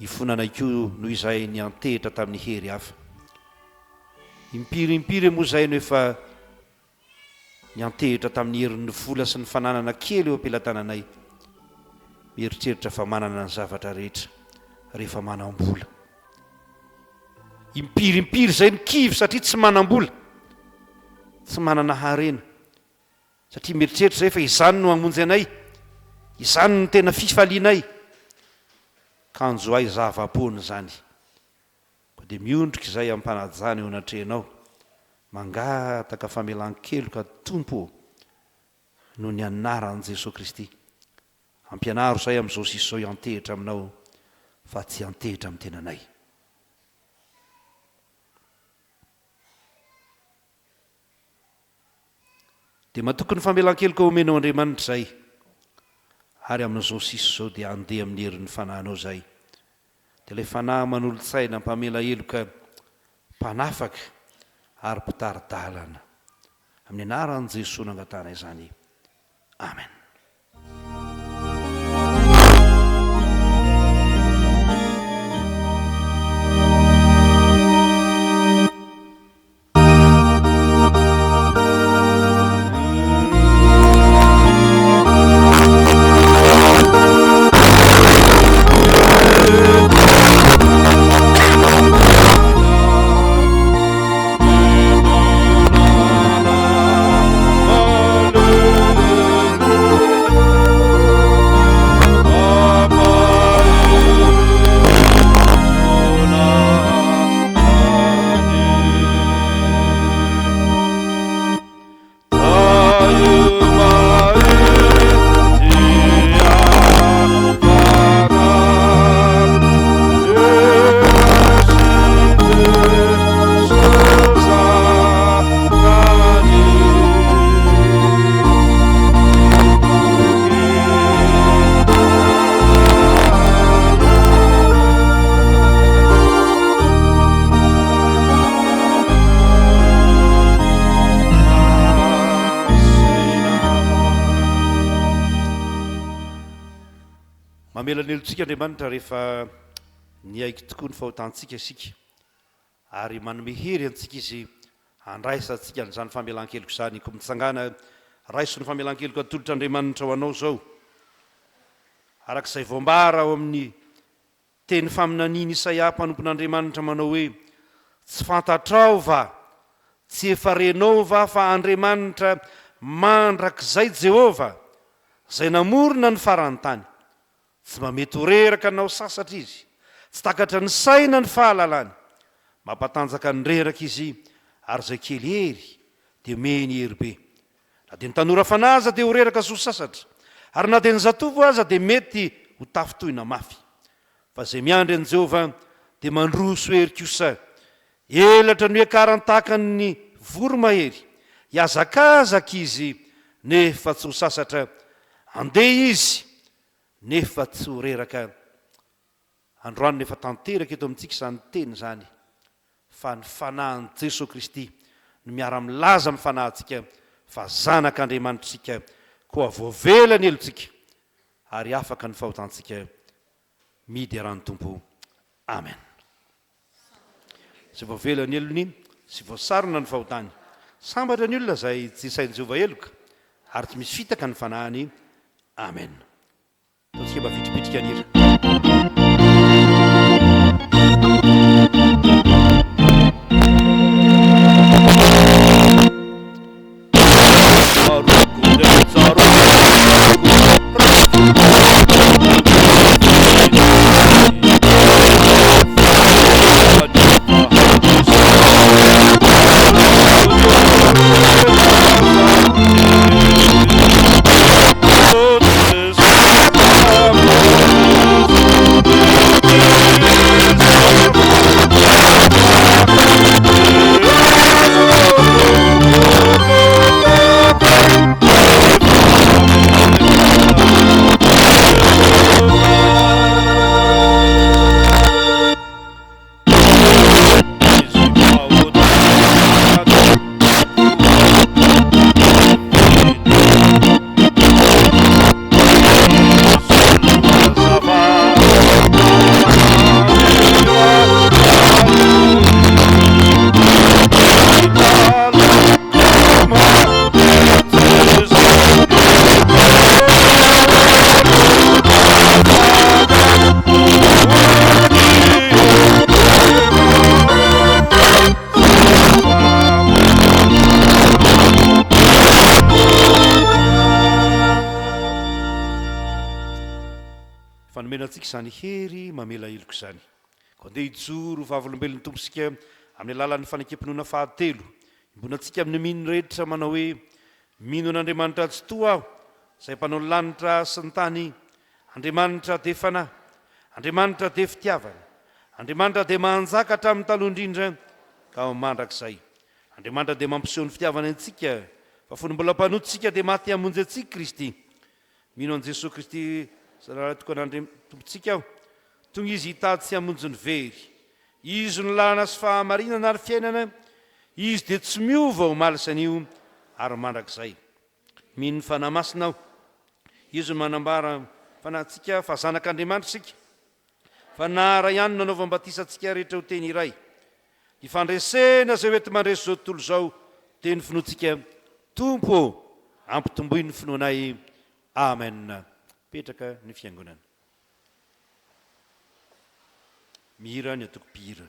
ifona anay koa noho izahay ny antehitra tamin'ny hery hafa impirimpiry moa zay no efa ny antehitra tamin'ny herin'ny vola sy ny fananana kely eo ampelantananay mieritreritra fa manana ny zavatra rehetra rehefa manam-bola impirimpiry zay ny kivy satria tsy manam-bola tsy manana harena satria mieritreritra zay fa izany no hamonjy anay izany no tena fifalianay kanjo ay zava-pony zany ko dia miondrika izay ampanajana eo anatrenao mangataka famelan-keloka tompo no ny anaran'i Jesosy Kristy ampianaro izay amin'izao sisy izao iantehitra aminao fa tsy antehitra amin'ny tenanay dia matokony famelan-keloka omenao Andriamanitra zay ary amin'izao sisy izao dia andeha amin'ny herin'ny fanahinao zay dia ilay fanahy manolo-tsaina mpamela heloka mpanafaka ary mpitaridalana amin'ny anaran'i Jesosy nangatana izany amen. Mamelan'elotsika Andriamanitra rehefa niaiky tokoa ny fahotantsika isika ary manome hery antsika izy andraisantsika n'izany famelan-keloko izany ko mitsangana raiso ny famelan-keloko atolotr'Andriamanitra ho anao zao arak'izay voambara ao amin'ny teny faminaniana Isaia mpanompon'Andriamanitra manao hoe tsy fantatrao va tsy efa renao va fa Andriamanitra mandrakizay Jehova zay namorona ny farany tany tsy mamety ho reraka anao sasatra izy tsy takatra ny saina ny fahalalany mampatanjaka ny reraka izy ary zay kely hery dia meny hery be na dia ny tanora fanaza dia ho reraka so sasatra ary na dia ny zatovo aza dia mety ho tafitohina mafy fa zay miandry an'i Jehova dia mandroso hery kosa elatra ny ekaran-tahaka ny voromahery hiazakazaka izy nefa tsy ho sasatra andeha izy nefa tsy ho reraka androany nefa tanteraka eto amintsika izany teny zany fa ny fanahin'i Jesosy Kristy no miara-milaza amin'ny fanahintsika fa zanak'Andriamanitritsika koa voavela ny elontsika ary afaka ny fahotantsika midy arany tompo amen. Sy voavela ny elony sy voasarona ny fahotany sambatra ny olona zay tsy sain'i Jehova eloka ary tsy misy fitaka ny fanahiny amen. Ataontsika mba vitripitrika ny hira. manomenantsika izany hery mamela iloko izany ko andeha hijoro vavolombelon'ny tomposika amin'ny alalan'ny fanekempinoana fahatelo imbonantsika amin'ny mino rehetra manao hoe mino an'andriamanitra tsy toa aho izay mpanao ny lanitra sy ny tany andriamanitra dia fanahy andriamanitra dia fitiavana andriamanitra dia mahanjaka hatramin'ny taloha indrindra ka mandrakizay andriamanitra dia mampiseho ny fitiavana antsika fa fony mbola mpanotsika dia maty hamonjy antsika Kristy mino an' Jesosy Kristy tompontsika aho tonga izy hitady tsy hamonjy ny very izy ny lalana sy fahamarinana ary fiainana izy dia tsy miova ho malisan'io ary mandrakizay mino ny fanahy masina aho izy ny manambara fanahintsika fa zanak'Andriamanitra sika fa nahara ihany nanaovam-batisantsika rehetra ho teny iray ifandresena zay oety mandresy zao tontolo zao teny finoantsika tompo ampitomboy ny finoanay amen petraka ny fiangonana mihira ny atoko mpihira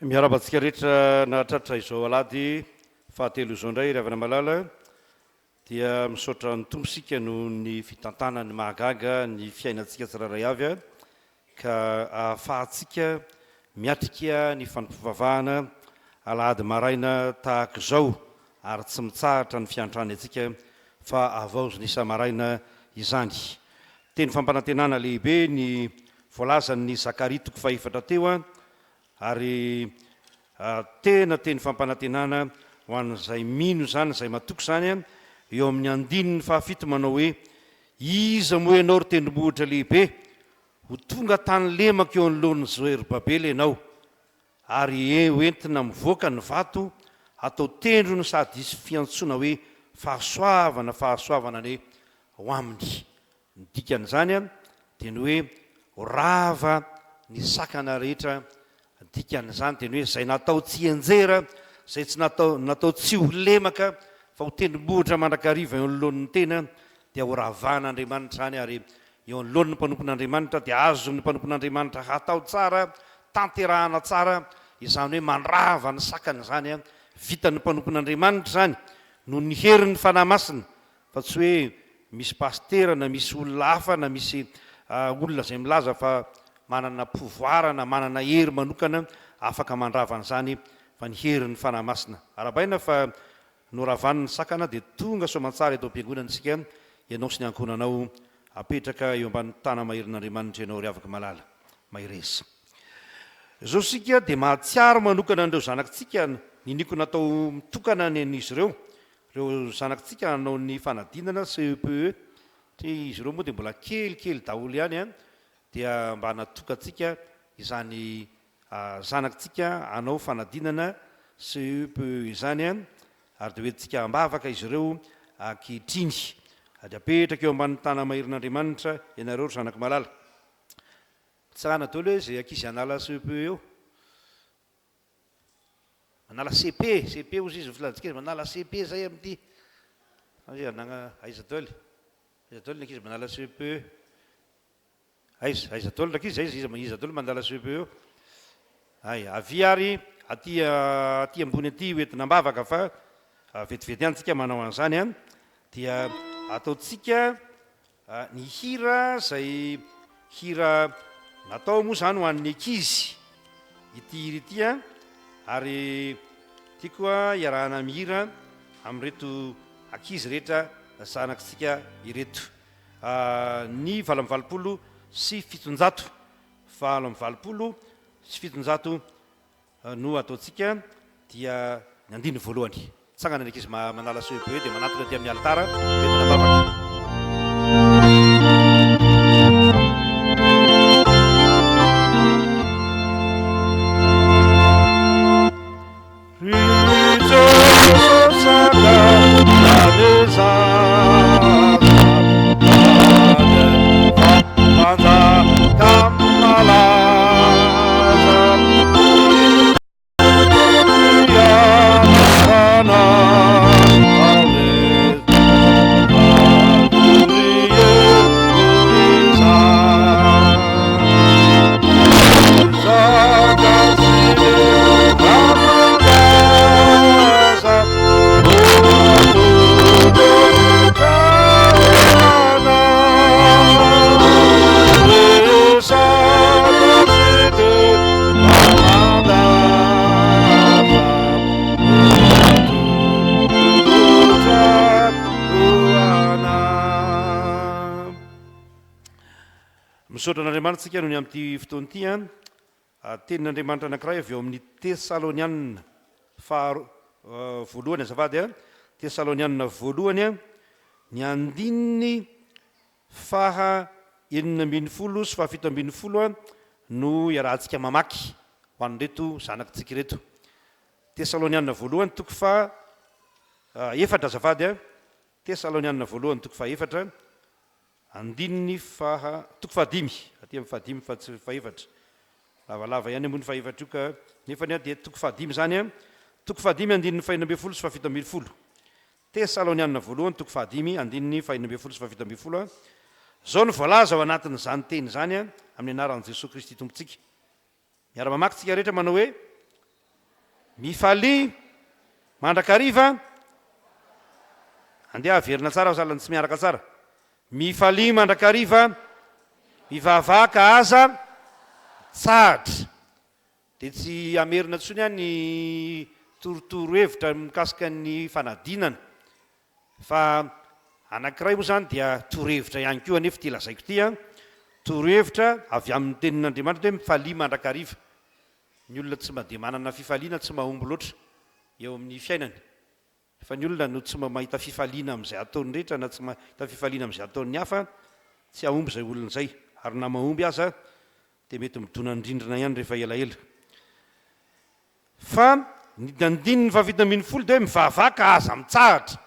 miarabantsika rehetra nahatratra izao alady fahatelo izao indray ry avana malala dia misaotra ny tombosika no ny fitantana ny mahagaga ny fiainantsika tsiraray avy a ka ahafahantsika miatrika ny fanompivavahana alahady maraina tahaka izao ary tsy mitsahatra ny fiantrany atsika fa avaozy ny isa maraina izany. Teny fampanantenana lehibe ny voalazan'ny Zakaria toko fahefatra teo a ary tena teny fampanantenana ho an'izay mino zany izay matoky zany a eo amin'ny andininy fahafito manao hoe iza moa ianao ry tendrombohitra lehibe ho tonga tany lemaka eo anoloan'ny Zerobabely ianao ary hoentina mivoaka ny vato atao tendrony sady isy fiantsoana hoe fahasoavana ny ho aminy. Ny dikan'izany a dia ny hoe rava ny sakana rehetra dikan'izany dia ny hoe izay natao tsy enjera izay tsy natao tsy ho lemaka fa ho tendrombohitra mandrakariva eo anoloan'ny tena dia ho ravan'Andriamanitra zany ary eo anoloan'ny mpanompon'Andriamanitra dia azon'ny mpanompon'Andriamanitra hatao tsara tanterahana tsara izany hoe mandrava ny sakana zany a vitan'ny mpanompon'Andriamanitra zany no ny herin'ny fanahy masina fa tsy hoe misy pastera na misy olona hafa na misy olona izay milaza fa manana pouvoir na manana hery manokana afaka mandravan'izany fa ny herin'ny fanahy masina. Arabaina fa noravan'ny sakana dia tonga soamantsara eto am-piangonantsika ianao sy ny ankonanao apetraka eo ambany tana maherin'Andriamanitra ianao ry afaka malala maireza. Izao sika dia mahatsiaro manokana an'ireo zanakitsika ny niko natao mitokana ny an'izy ireo zanakitsika hanao ny fanadinana CEPE izy ireo moa dia mbola kelikely daholo ihany a dia mba natokatsika izany zanakitsika hanao fanadinana CEPE izany a ary dia hoentsika ambavaka izy ireo ankehitriny ary apetraka eo amban'ny tana maherin'Andriamanitra ianareo ry zanaka malala tsara daholo hoe izay ankizy anala CEPE eo manala CP ozy izy filanjikely manala CP zay amin'ity aiza daholo ny ankizy manala CP aiza daholo ndrakizy iza daholo mandala CP eo avy ary aty ambony aty hoentina ambavaka fa vetivety ihany tsika manao an'izany a dia ataotsika ny hira zay hira natao moa zany ho an'ny ankizy ity hira ity a ary tiako a iarahana mihira amin'reto ankizy rehetra zanakitsika ireto ny 7 sy 700 no ataotsika dia ny andiny voalohany tsangana ny ankizy manala CEPE dia manatona aty amin'ny altara entina mbavaka. Misaotra an'Andriamanitra no ny amin'ity fotoan'ity a tenin'Andriamanitra anankiray avy eo amin'ny Tesalonianina voalohany azafady a Tesalonianina voalohany a ny andininy faha 9 sy faha 17 a no iarahantsika mamaky ho an'reto zanakitsika reto. Tesalonianina voalohany toko fa efatra azafady a Tesalonianina voalohany toko fa efatra andininy toko fahadimy aty amin'ny fahadimy fa tsy faefatra lavalava ihany ambony faefatra io ka nefa dia toko fahadimy zany a toko fahadimy andininy 12 sy 17 Tesalonianina voalohany toko fahadimy andininy 12 sy 17 zao ny voalaza ao anatin'izany teny zany a amin'ny anaran'i Jesosy Kristy tompontsika miara-mamaky tsika rehetra manao hoe mifaly mandrakariva andeha averina tsara salany tsy miaraka tsara mifaly mandrakariva mivavaka aza tsahatra dia tsy amerina ntsony ihany ny torotoro hevitra mikasika ny fanadinana fa anankiray moa zany dia torohevitra ihany koa anefa ty lazaiko ty a torohevitra avy amin'ny tenin'Andriamanitra hoe mifaly mandrakariva ny olona tsy mba dia manana fifaliana tsy mahomby loatra eo amin'ny fiainany fa ny olona no tsy mahita fifaliana amin'izay ataony rehetra na tsy mahita fifaliana amin'izay ataon'ny hafa tsy ahomby izay olona izay ary na mahomby aza dia mety midona indrindrina ihany rehefa elaela fa ny andininy fahavita folo dia hoe mivavaka aza mitsahatra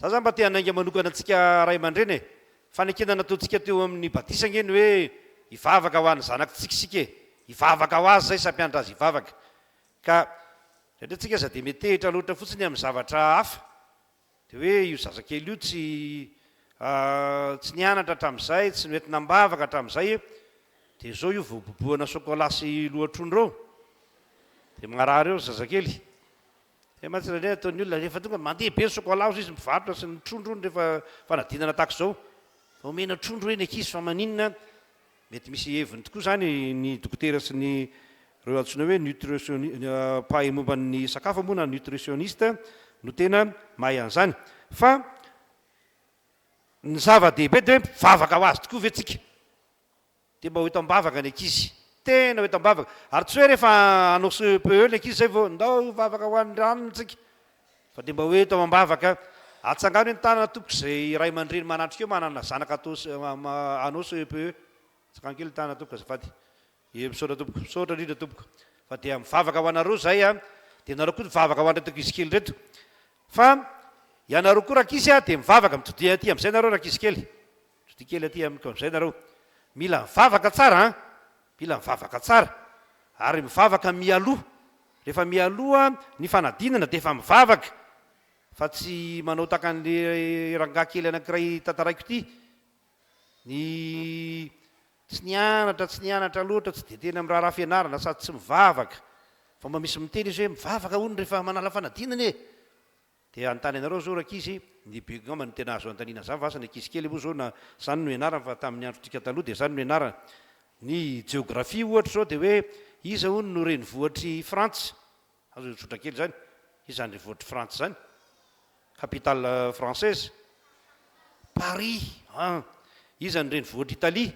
za zany mba te hanainga manokana antsika ray aman-dreny e fanekena nataontsika teo amin'ny batisana eny hoe hivavaka ho an'ny zanakitsikisika e hivavaka ho azy zay sampiandra azy hivavaka ka rahatratsika aza dia metehitra loatra fotsiny amin'ny zavatra hafa dia hoe io zazakely io tsy nianatra hatramin'izay tsy noentina mbavaka hatramin'izay dia zao io voboboana sokola sy lohatrondro dia magnarary eo zazakely matsirany ataon'ny olona rehefa tonga mandeha be ny sokola izy mivarotra sy ny trondro ony rehefa fanadinana tahaka zao fa omena trondro eny ankizy fa maninona mety misy heviny tokoa zany ny dokotera sy ny reo antsoina hoe pahay momban'ny sakafo moa na nutritionniste no tena mahay an'izany fa ny zava-dehibe dia hoe mivavaka ho azy tokoa ve tsika dia mba ho eto mbavaka ny ankizy tena ho eto mbavaka ary tsy hoe rehefa anao CPE ny ankizy zay vao ndao mivavaka ho an'ny ranony tsika fa dia mba ho eto mbavaka atsangano hoe ny tanana tompoko izay ray aman-dreny manatrika eo manana zanaka atao anao CPE tsakany kely tanana tompoko azafady misaotra tompoko misaotra indrindra tompoko fa dia mivavaka ho anareo zay a dia nareo koa mivavaka ho an'reto ankizy kely reto fa ianareo koa rakisy a dia mivavaka mitodi aty amin'izay nareo rakizy kely mitodi kely aty amin'izay nareo mila mivavaka tsara a mila mivavaka tsara ary mivavaka mialoha rehefa mialoha ny fanadinana dia efa mivavaka fa tsy manao taka an'le rangaha kely anankiray tantaraiko ity ny tsy nianatra loatra tsy dia tena amin'ny raharaha fianarana sady tsy mivavaka fa mba misy miteny izy hoe mivavaka hono rehefa manala fanadinana e dia antany anareo zao rakizy ny begama ny tena azo antanina zany vasa ny ankizy kely moa zao na zany no ianarana fa tamin'ny androtrika taloha dia zany no ianarana ny géographie ohatra zao dia hoe iza hono no renivohitry Frantsa azo tsotra kely zany iza ny renivohitry Frantsa zany capitale française Paris iza ny renivohitry Italie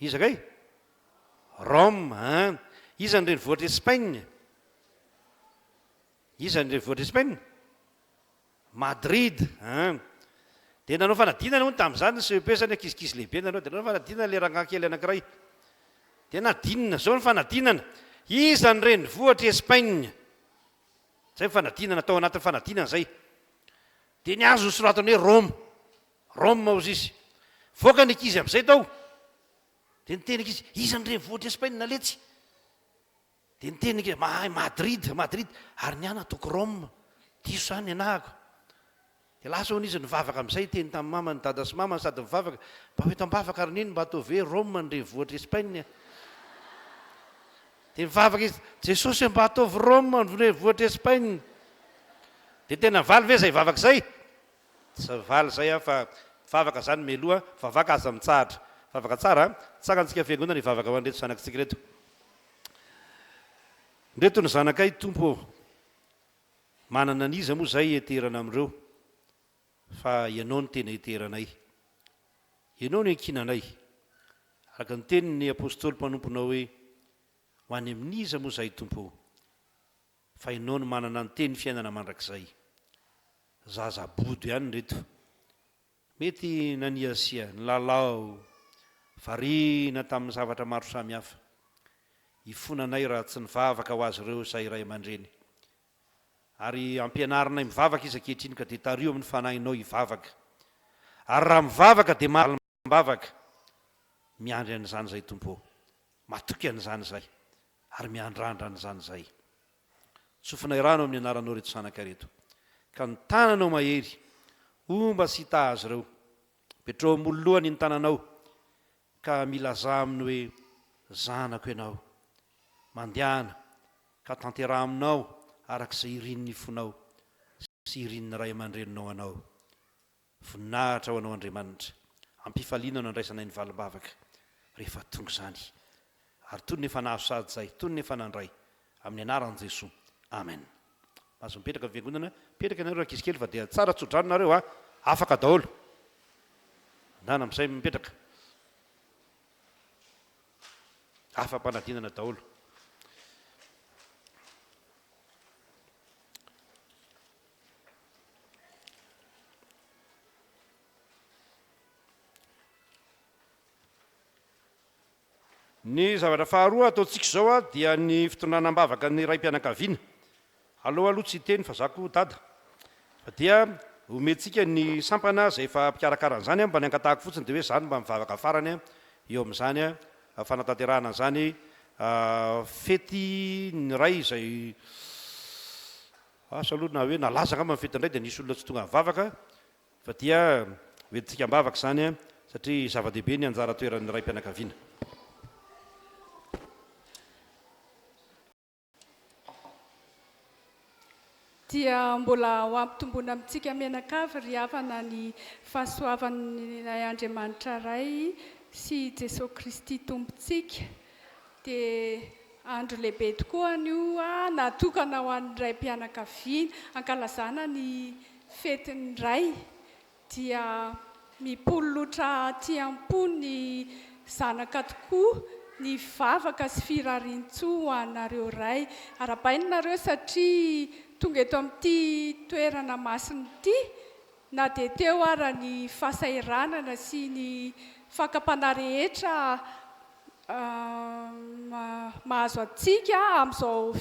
iza kay Rome iza ny renivohitry Espagne iza ny renivohitry Espagne Madrid dia nanao fanadinana hono tamin'izany CEP zany ankizikizy lehibe nanao dia nanao fanadinana le rangaha kely anankiray dia nadinina zao ny fanadinana iza ny renivohitry Espagne zay fanadinana atao anatin'ny fanadinana zay dia ny azo soratany hoe Rome ozy izy voaka ny ankizy amin'izay tao dia niteny ankizy iza ny renivohitry Espagne naletsy dia niteny ankizy Madrid ary ny ana ataoko Rome diso zany anahako dia lasa hono izy nivavaka amin'izay teny tamin'ny mama ny dada sy mama sady mivavaka mba ho eto mbavaka ary niny mba atao ve Rome ny renivohitry Espagne dia mivavaka izy Jesosy mba ataovy Rome ny renivohitry Espagne dia tena valy ve zay vavaka zay tsy valy zay fa mivavaka zany meloha vavaka aza mitsahatra vavaka tsara tsakantsika fiangonana ivavaka ho an'reto zanakitsika reto nreto ny zanakay tompo manana aniza moa zay eterana amin'ireo fa ianao ny tena eteranay ianao ny ankinanay araka ny teniny apôstôly mpanomponao hoe ho any amin'iza moa zay tompo fa ianao ny manana ny teny fiainana mandrakizay zazabodo ihany reto mety naniasia ny lalao variana tamin'ny zavatra maro samihafa hifonanay raha tsy nivavaka ho azy ireo say ray aman-dreny ary ampianarinay mivavaka izy ankehitriny ka dia tario amin'ny fanahinao hivavaka ary raha mivavaka dia mivavaka miandry an'izany zay tompo matoky an'izany zay ary miandrandra an'izany zay tsofinay rano amin'ny anaranao reto sanakareto ka ny tananao mahery omba sy hita azy ireo petrao mollohany ny tananao ka milaza aminy hoe zanako ianao mandehana ka tanteraha aminao arak'izay irin'ny fonao sy irin'ny ray aman-dreninao anao. Voninahitra ho anao Andriamanitra, ampifaliana no andraisana ny valimbavaka rehefa tonga izany. Ary toy ny efa nahazo sady izay, toy ny efa nandray, amin'ny anaran'i Jesosy. Amen. Mahazo mipetraka fiangonana, mipetraka ianareo ankizy kely fa dia tsara tsodrano nareo afaka daholo. Nana amin'izay mipetraka. Afa-panadinana daholo. Ny zavatra faharoa ataontsika izao dia ny fitonanam-bavaka ny ray mpianakaviana. Aloha tsy teny fa zako dada. Fa dia omentsika ny sampana izay efa mpikarakara an'izany mba ny ankatahako fotsiny dia hoe izany mba mivavaka farany eo amin'izany fanatanterahana an'izany fety ny ray izay asa aloha na hoe nalaza angamba ny fety indray dia nisy olona tsy tonga mivavaka fa dia hoentintsika mivavaka izany satria zava-dehibe ny anjara toeran'ny ray mpianakaviana. Dia mbola ho ampitombona amintsika mianakavy ry havana ny fahasoavan'ny Andriamanitra ray sy Jesosy Kristy tompontsika. Dia andro lehibe tokoa an'io natokana ho an'ny ray mpianakaviana ankalazana ny fetin'ny ray. Dia mipololotra tiam-po ny zanaka tokoa, ny vavaka sy firarian-tsoa ho anareo ray. Arabainareo satria tonga eto amin'ity toerana masiny ity, na dia teo ara ny fasairanana sy ny fakapana rehetra mahazo atsika amin'izao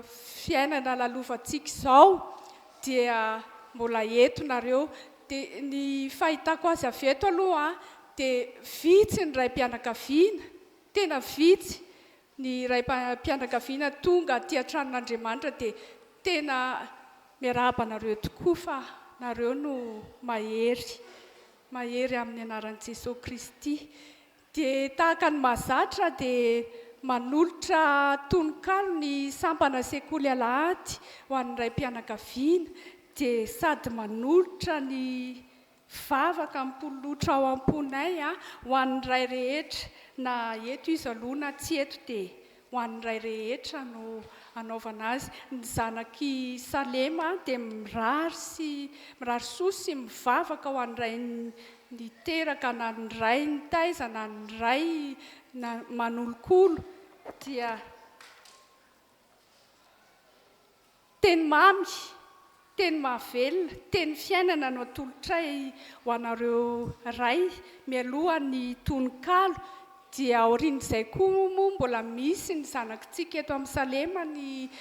fiainana lalovantsika izao, dia mbola eto nareo. Dia ny fahitako azy avy eto aloha dia vitsy ny ray mpianakaviana, tena vitsy ny ray mpianakaviana tonga aty an-tranon'Andriamanitra dia tena miarahaba nareo tokoa fa nareo no mahery amin'ny anaran'i Jesosy Kristy. Dia tahaka ny mahazatra dia manolotra tononkalo ny sampana sekoly alahady ho an'ny ray mpianakaviana, dia sady manolotra ny vavaka mipololotra ao am-ponay ho an'ny ray rehetra, na eto izy aloha na tsy eto dia ho an'ny ray rehetra no anaovana azy. Ny zanaky Salema dia mirary soa sy mivavaka ho an'ny ray niteraka, na ny ray nitaiza, na ny ray manolokolo. Dia teny mamy, teny mahavelona, teny fiainana no atolotray ho anareo ray mialoha ny tononkalo. Dia aorian'izay koa moa mbola misy ny zanakitsika eto amin'ny Salema ny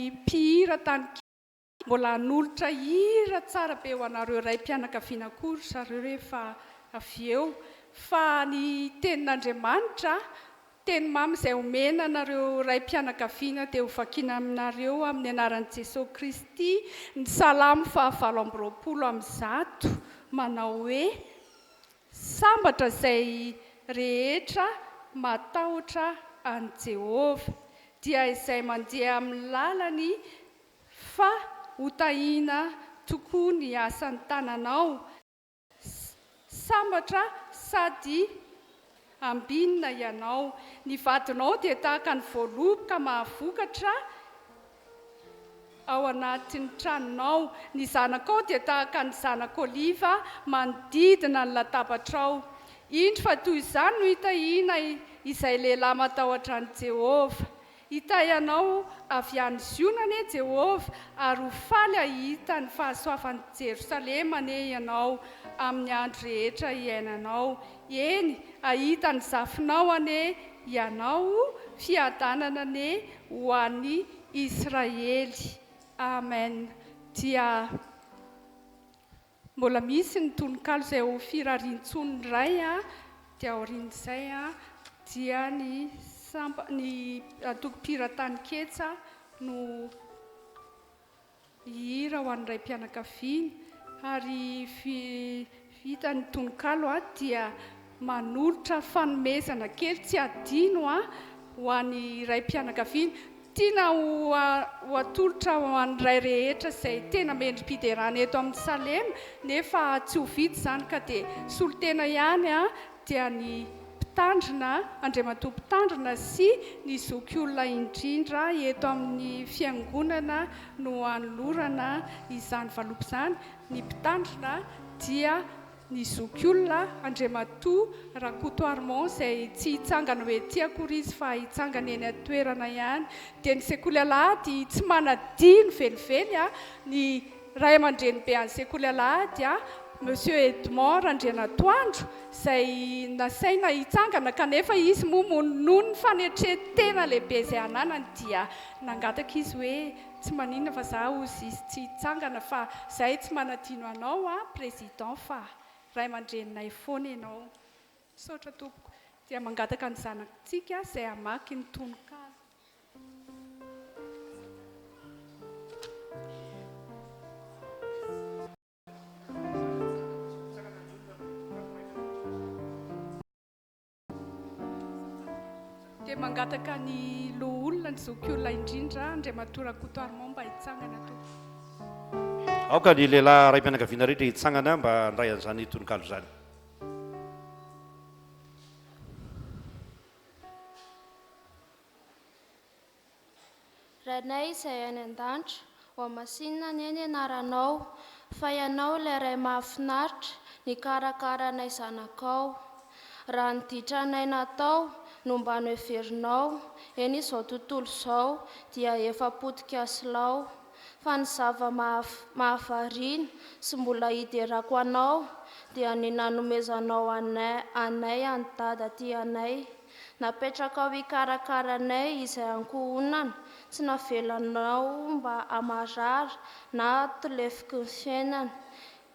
mpihira tany mbola hanolotra hira tsara be ho anareo ray mpianakaviana koa zareo rehefa avy eo. Fa ny tenin'Andriamanitra, teny mamy izay omena anareo ray mpianakaviana dia ho vakiana aminareo amin'ny anaran'i Jesosy Kristy. Ny Salamo 7:20 manao hoe: sambatra izay rehetra matahotra an'i Jehovah, dia izay mandeha amin'ny lalany fa hotahiana tokoa ny asan'ny tananao. Sambatra sady ambinina ianao. Ny vadinao dia tahaka ny voaloboka mahavokatra ao anatin'ny tranonao. Ny zanakao dia tahaka ny zanak'oliva manodidina ny latabatrao. Indro fa toy izany no hitahiana izay lehilahy matahotra an'i Jehovah. Hitahianao avy any Ziona anie Jehovah, ary ho faly ahita ny fahasoavan'i Jerosalema anie ianao amin'ny andro rehetra iainanao. Eny, ahita ny zafinao anie ianao, fiadanana anie ho an'ny Israely. Amen. Dia mbola misy ny tononkalo izay ho firarian-tsony ray dia aorian'izay dia ny atoko-piratany ketsa no hira ho an'ny ray mpianakaviana. Ary vita ny tononkalo dia manolotra fanomezana kely tsy adino ho an'ny ray mpianakaviana tiana ho atolotra ho an'ny ray rehetra izay tena mendrim-piderana eto amin'ny Salema nefa tsy ho vidy izany ka dia solotena ihany dia ny mpitandrina andriamatoa mpitandrina sy ny zoky olona indrindra eto amin'ny fiangonana no anolorana izany valopy izany. Ny mpitandrina dia ny zoky olona andriamatoa Rakoto Armand izay tsy hitsangana hoe ety akory izy fa hitsangana eny atoerana ihany. Dia ny sekoly alahady tsy manadino velively ny ray aman-dreny be an'ny sekoly alahady Monsieur Edmond Randrianatoandro izay nasaina hitsangana kanefa izy moa noho ny fanetretena lehibe izay ananany dia nangataka izy hoe tsy maninona fa zaho izy tsy hitsangana fa zahay tsy manadino anao président fa ray aman-dreninay foana ianao. Saotra tompoko dia mangataka ny zanakitsika izay hamaky ny tononkalo. Dia mangataka ny loha olona ny zoky olona indrindra andriamatoa Rakoto Armand mba hitsangana tompoko. Aoka ny lehilahy ray mpianakaviana rehetra hitsangana mba handray an'izany tononkalo izany. Ranay izay any an-danitra ho masinina ny eny anaranao fa ianao ilay ray mahafinaritra ny karakaranay zanakao. Raha ny ditranay natao no mba noheverinao eny izao tontolo izao dia efa potika silao. Fa ny zava mahavariana sy mbola hiderako anao dia ny nanomezanao anay any dada ty anay. Napetraka ao hikarakaranay izay ankohonana tsy navelanao mba hamarary na tolefiky ny fiainana.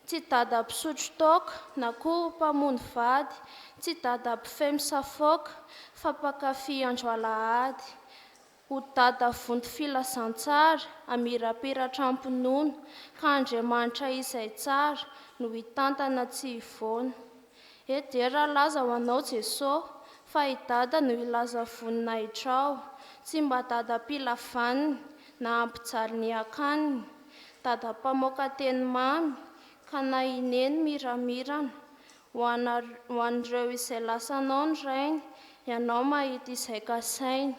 Tsy dada mpisotro toaka na koa mpamono vady, tsy dada mpifehy misafoaka fa mpankafy andro alahady. Ho dada vonto filazantsara amirapiratra ampinono ka Andriamanitra izay tsara no hitantana tsy hivoana. Edera laza ho anao Jesosy fa i dada no ilaza vonina hitrao. Tsy mba dada mpilavaniny na ampijaly ny akaniny, dada mpamoaka teny mamy ka na ineny miramirana. Ho an'ireo izay lasanao ny rainy, ianao mahita izay kasainy.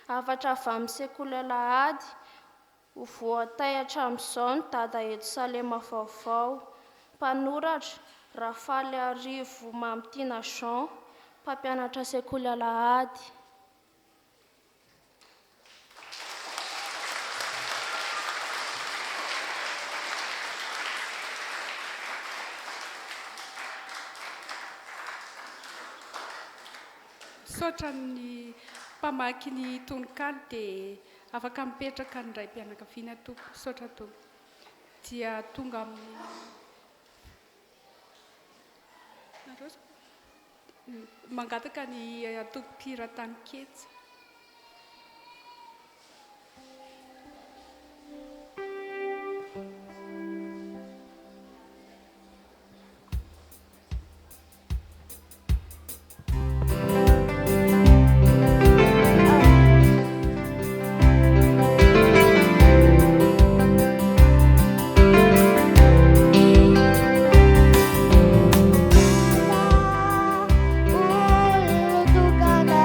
Afatra avy amin'ny sekoly alahady ho voatay hatramin'izao ny dada eto Salema Vaovao. Mpanoratra Rafaly Arivo Mamitiana Jean, mpampianatra sekoly alahady. Saotra ny mpamaky ny tononkalo dia afaka mipetraka ny ray mpianakaviana tompo. Saotra tompo dia tonga amin'ny mangataka ny tompo-pira tany ketsy. Tukana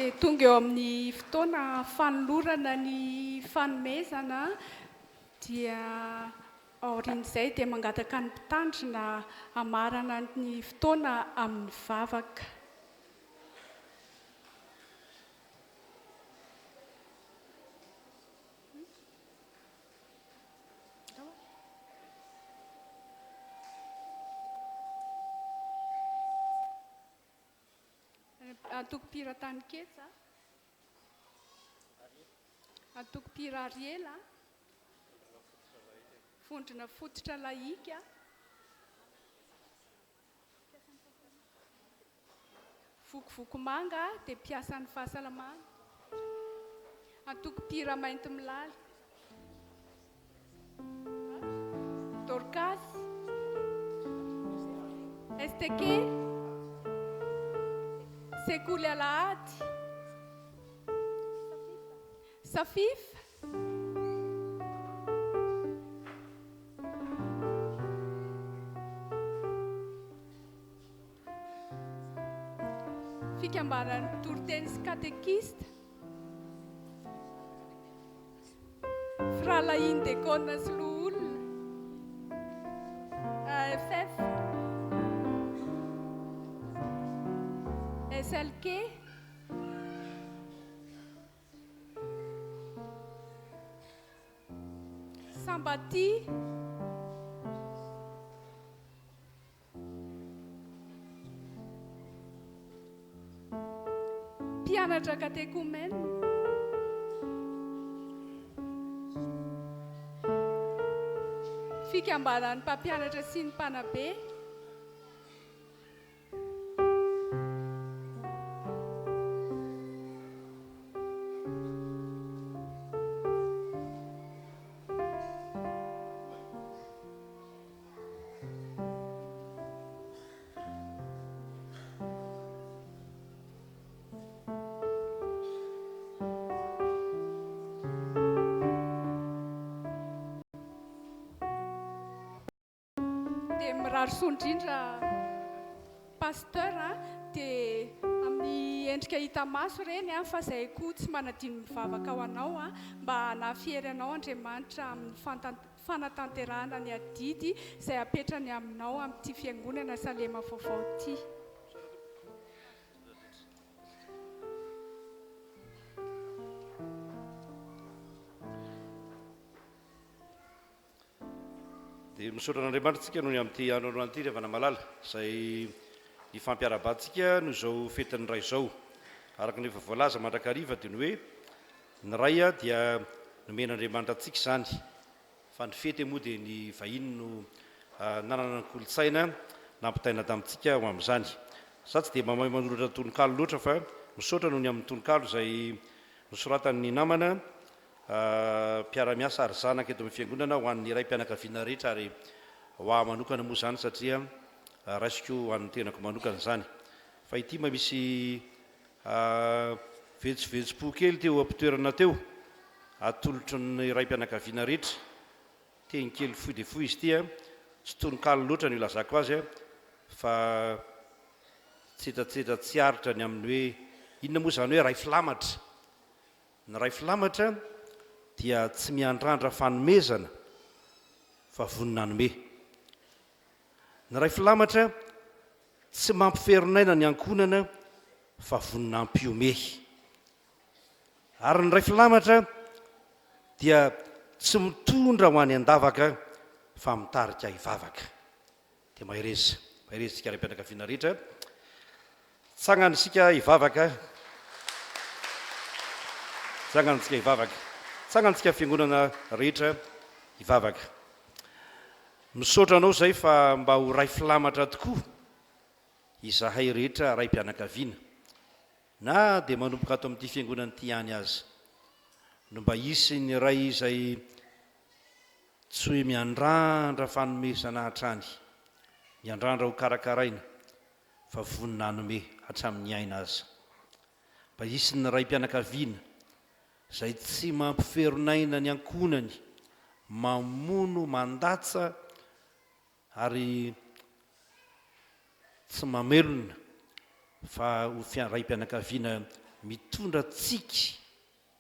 dia tonga eo amin'ny fotoana fanolorana ny fanomezana dia aorian'izay dia mangataka ny mpitandrina amarana ny fotoana amin'ny vavaka. Atoko-pira Taniketsa, atoko-pira Ariela, fondrina fototra laika, vokovoko manga dia mpiasan'ny fahasalamana, atoko-pira mainty milaly, Dorcas, STK, isan'alahady, Safif, fikambanany toroteny sy katekista, Fralahin Dekona sy loholona, FF, SLK, Sambati, mpianatra katekomena, fikambanany mpampianatra sy ny mpanabe, dia mirary sondrindra pasteur dia amin'ny endrika hita maso reny fa izay koa tsy manadino mivavaka ao anao mba hanafihery anao Andriamanitra amin'ny fanatanterahana ny adidy izay apetrany aminao amin'ity fiangonana Salema Vaovao ity. Dia misaotra an'Andriamanitra tsika noho ny amin'ity andro an'ity rehefa malala izay ny fampiarabantsika no izao fetiny ray izao araka ny efa voalaza mandrakariva dia ny hoe ny ray dia nomen'Andriamanitra antsika izany fa ny fety moa dia ny vahiny no nanana ny kolotsaina nampitaina tamintsika ho amin'izany. Za tsy dia mamay manolotra tononkalo loatra fa misaotra noho ny amin'ny tononkalo izay nosoratan'ny namana mpiara-miasa ary zanaka eto amin'ny fiangonana ho an'ny iray mpianakaviana rehetra ary ho ahy manokana moa izany satria raisiko ho an'ny tenako manokana izany. Fa ity mba misy vetsovetsom-po kely teo ampitoerana teo atolotro ny iray mpianakaviana rehetra teny kely fohy dia fohy izy ity tsy tononkalo loatra ny ilazako azy fa tsetsatseta tsy aritra ny amin'ny hoe inona moa izany hoe ray filamatra. Ny ray filamatra dia tsy miandrandra fanomezana fa voninanome. Ny ray filamatra tsy mampiferinayna ny ankonana fa voninam-piome. Ary ny ray filamatra dia tsy mitondra ho any an-davaka fa mitarika hivavaka. Dia maherezitsika ray mpianakaviana rehetra tsangana isika hivavaka, tsangana isika hivavaka, tsangana isika fiangonana rehetra hivavaka. Misaotra anao izay fa mba ho ray filamatra tokoa izahay rehetra ray mpianakaviana na dia manomboka ato amin'ity fiangonana ity ihany azy no mba hisy ny ray izay tsy hoe miandrandra fanomezana hatrany, miandrandra ho karakaraina fa voninanome hatramin'ny aina azy. Mba hisy ny ray mpianakaviana izay tsy mampiferinayna ny ankonany, mamono, mandatsa ary tsy mamelona fa ho ray mpianakaviana mitondra tsiky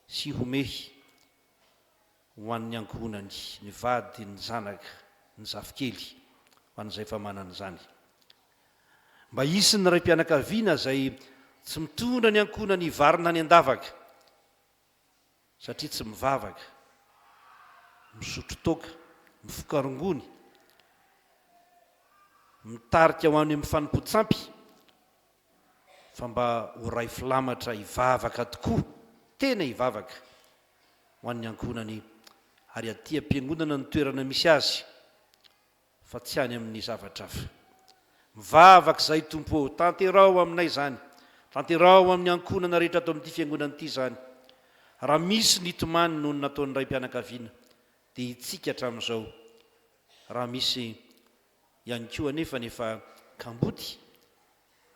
sy homehy ho an'ny ankohonany ny vady ny zanaka ny zafikely ho an'izay fa manana zany. Mba hisy ny ray mpianakaviana zay tsy mitondra ny ankohonany varina ny andavaka satria tsy mivavaka, misotro toka, mifokarongony, mitarika ho any amin'ny fanimpotsampy, fa mba ho ray filamatra hivavaka tokoa, tena hivavaka ho an'ny ankohonany, ary aty am-piangonana ny toerana misy azy fa tsy any amin'ny zavatra hafa. Mivavaka izay tompo, tanterao aminay zany, tanterao amin'ny ankohonana rehetra ato amin'ity fiangonana ity zany. Raha misy ny tomany noho ny nataon'ny ray mpianakaviana dia itsika hatramin'izao. Raha misy ihany koa nefa kamboty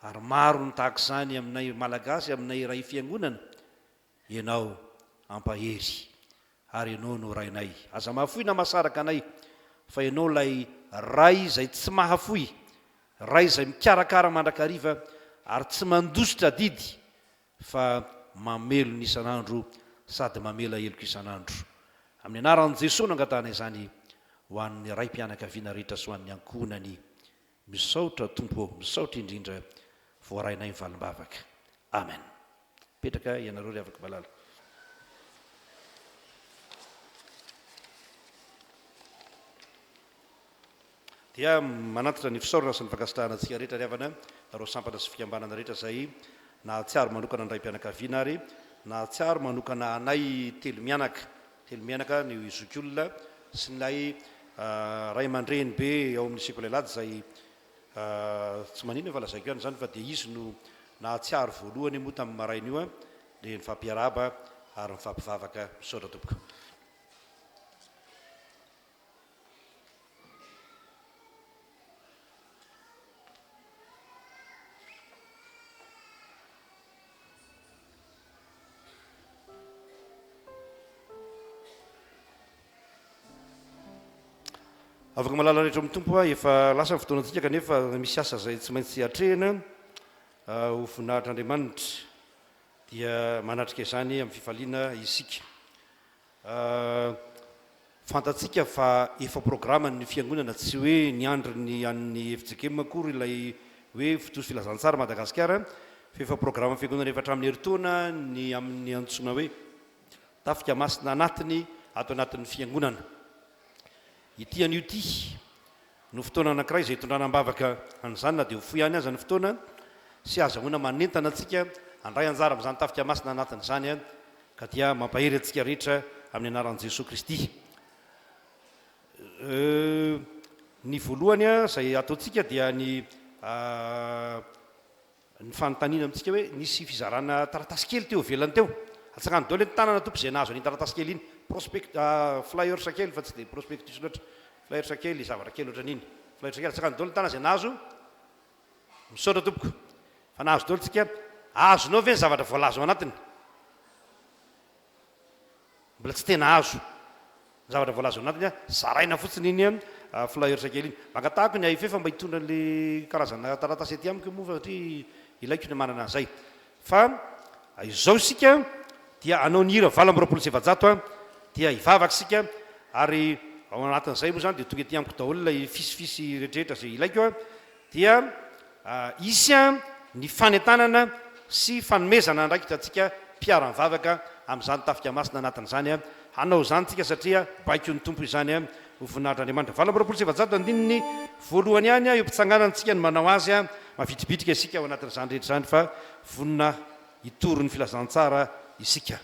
ary maro ny tahaka izany aminay malagasy, aminay ray fiangonana, ianao ampahery ary ianao no rainay. Aza mahafoy na masaraka anay fa ianao lay ray izay tsy mahafoy, ray izay mikarakara mandrakariva ary tsy mandositra didy fa mamelo ny isan'andro sady mamela heloko isan'andro. Amin'ny anaran'i Jesosy no angatahana izany ho an'ny ray mpianakaviana rehetra sy ho an'ny ankohonany. Misaotra tompo, misaotra indrindra voarainay mivalimbavaka. Amen. Petraka ianareo ry afaka malala. Dia manatitra ny fisaorana sy ny fakasitrahana antsika rehetra ry havana, nareo sampana sy fikambanana rehetra izay na tsy ary manokana ny ray mpianakaviana ary na tsy ary manokana anay telo mianaka ny zokiolona sy nylay ray aman-dreny be ao amin'ny sekoly-alady izay tsy manino fa lazaiko ihany zany fa dia izy no na tsy ary voalohany moa tamin'ny maraina io dia nifampiaraba ary nifampivavaka. Misaotra tompoko. Afaka malala rehetra amin'ny tompo efa lasa ny fotoanantsika kanefa misy asa izay tsy maintsy atrehana ho vonahitr'Andriamanitra dia manatrika izany amin'ny fifaliana isika. Fantatsika fa efa programany ny fiangonana, tsy hoe ny andro ny an'ny FJKM akory ilay hoe fotoso filazantsara Madagasikara, fa efa programany fiangonana efa hatramin'ny herintaona ny amin'ny antsoina hoe tafika masina anatiny ato anatin'ny fiangonana. Ity an'io ty no fotoana anankiray izay tondrana-bavaka an'izany na dia ho foy ihany aza ny fotoana sy azahoana manentana antsika handray anjara amin'izany tafika masina anatin'izany ka dia mampahery antsika rehetra amin'ny anaran'i Jesosy Kristy. Ny voalohany izay ataontsika dia ny fanontaniana amintsika hoe nisy fizarana taratasy kely teo velany teo, atsakany dao le tanana tompo izay nahazo any taratasy kely iny, flyer sakely fa tsy dia prospectus loatra, flyer sakely zavatra kely ohatran'iny, flyer sakely atsakany dao le tanana izay nahazo. Misaotra tompoko, fa nahazo dao tsika azonao ve ny zavatra voalazo anatiny? Mbola tsy tena azo zavatra voalazo anatiny, zaraina fotsiny iny flyer sakely iny. Mangatahako ny AIF fa mba hitondra le karazana taratasy ety amiko moa satria ilaiko ny manana an'izay. Fa izao sika dia anao ny hira 720 dia hivavaka sika ary ao anatin'izay moa zany dia tonga ety amiko daholo ilay fisifisy rehetrarehetra izay ilaiko dia isy ny fanentanana sy fanomezana ndraikitra antsika mpiara-mivavaka amin'izany tafika masina anatin'izany hanao zany tsika satria baiko ny tompo izany ho voninahitr'Andriamanitra. 720 andininy voalohany ihany eo mpitsanganantsika ny manao azy mavitribitrika isika ao anatin'izany rehetra izany fa vonina hitoro ny filazantsara isika.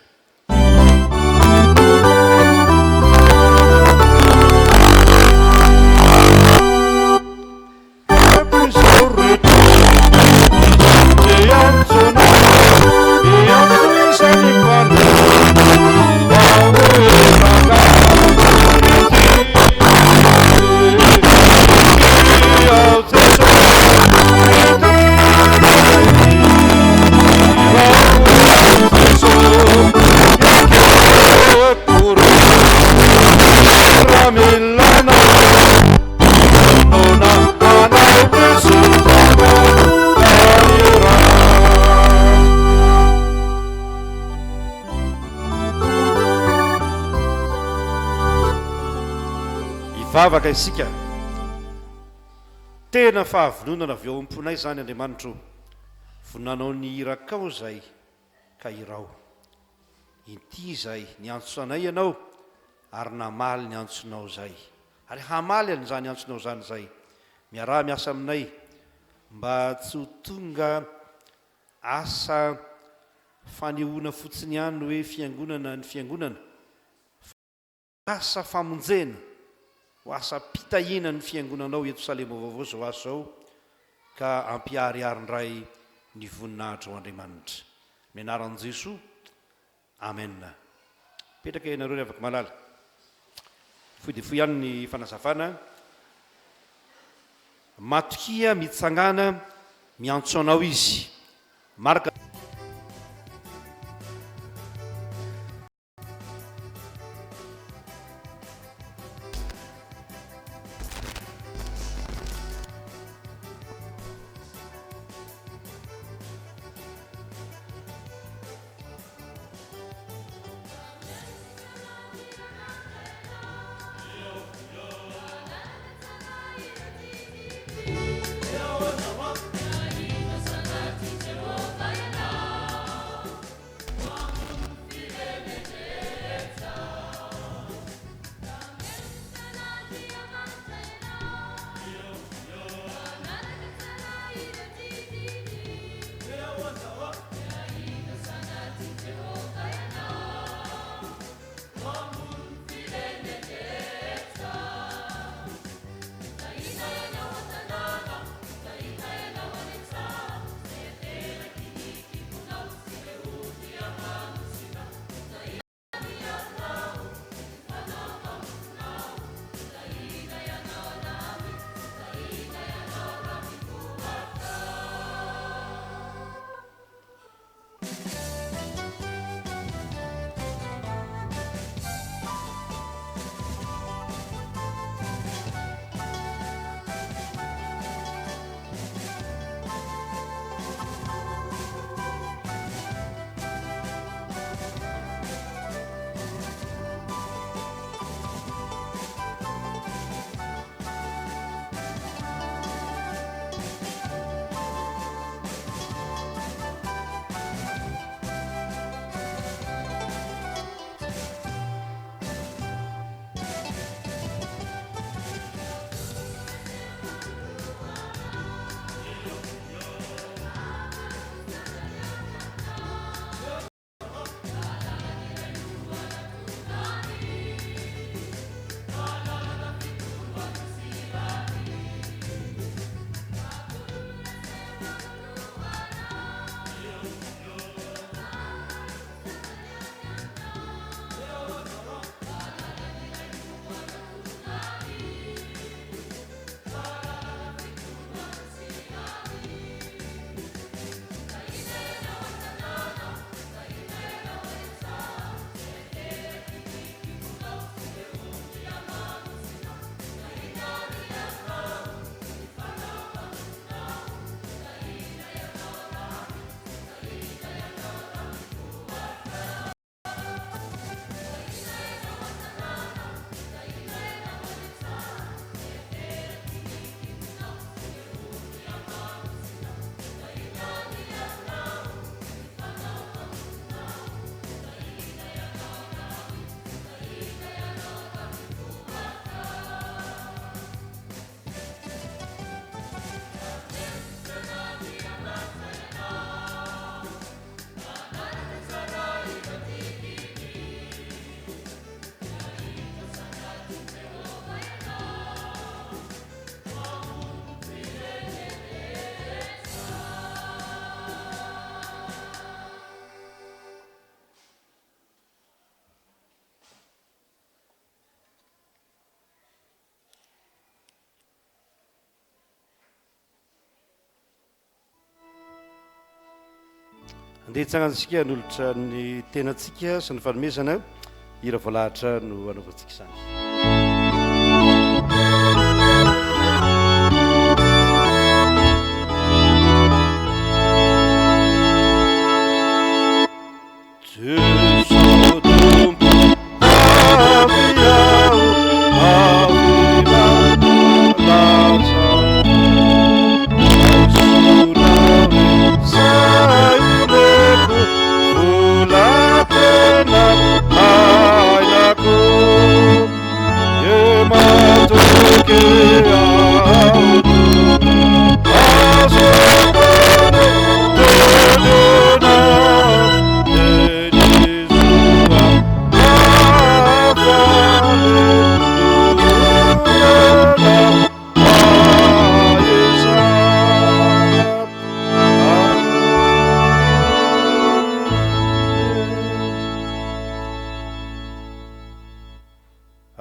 Oh, mivavaka isika tena fahavinonana avy eo amponay zany Andriamanitro voninanao ny irakao zay ka irao inty zay ny antsoanay ianao ary namaly ny antsonao zay ary hamaly an'izany antsonao zany zay miaraha miasa aminay mba tsy ho tonga asa fanehoana fotsiny ihany hoe fiangonana ny fiangonana asa famonjena ho asa pitahina ny fiangonanao eto Salema Vaovao zao asa zao ka ampiariarindray ny voninahitra ho Andriamanitra mianaran'i Jesoa amen. Petraka ianareo ry afaka malala foy dia foy ihany ny fanazavana matokia mitsangana miantso anao izy marika andeha hitsangatsika nolotra ny tenatsika sy ny fanomezana hira voalahatra no anaovantsika izany. Jesu tompo, avy ao, avy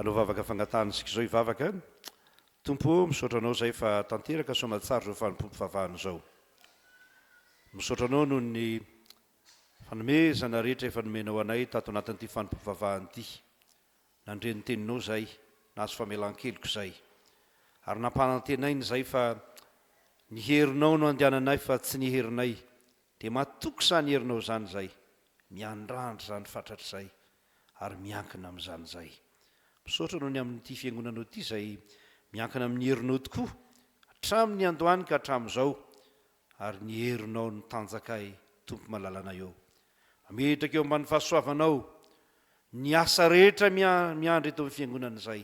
Alao vavaka fangatahnisika zao ivavaka tompo misaotra anao zay fa tanteraka somatsara zao fanompoam-pivavahana zao. Misaotra anao noho ny fanomezana rehetra efa nomenao anay tato anatin'ity fanompoam-pivavahana ity. Nandreny teninao zay, nahazo famelan-keloka zay. Ary nampanantenainy zay fa ny herinao no andehananay fa tsy ny herinay. Dia matoky sa ny herinao zany zay. Miandrandra zany fatratra zay ary miankina amin'izany zay. Misaotra noho ny amin'ity fiangonanao ity zay miankina amin'ny herinao tokoa hatramin'ny andohany ka hatramin'izao ary ny herinao ny tanjakay tompo malalana eo. Ametraka eo ambany fahasoavanao ny asa rehetra miandry eto amin'ny fiangonana izay.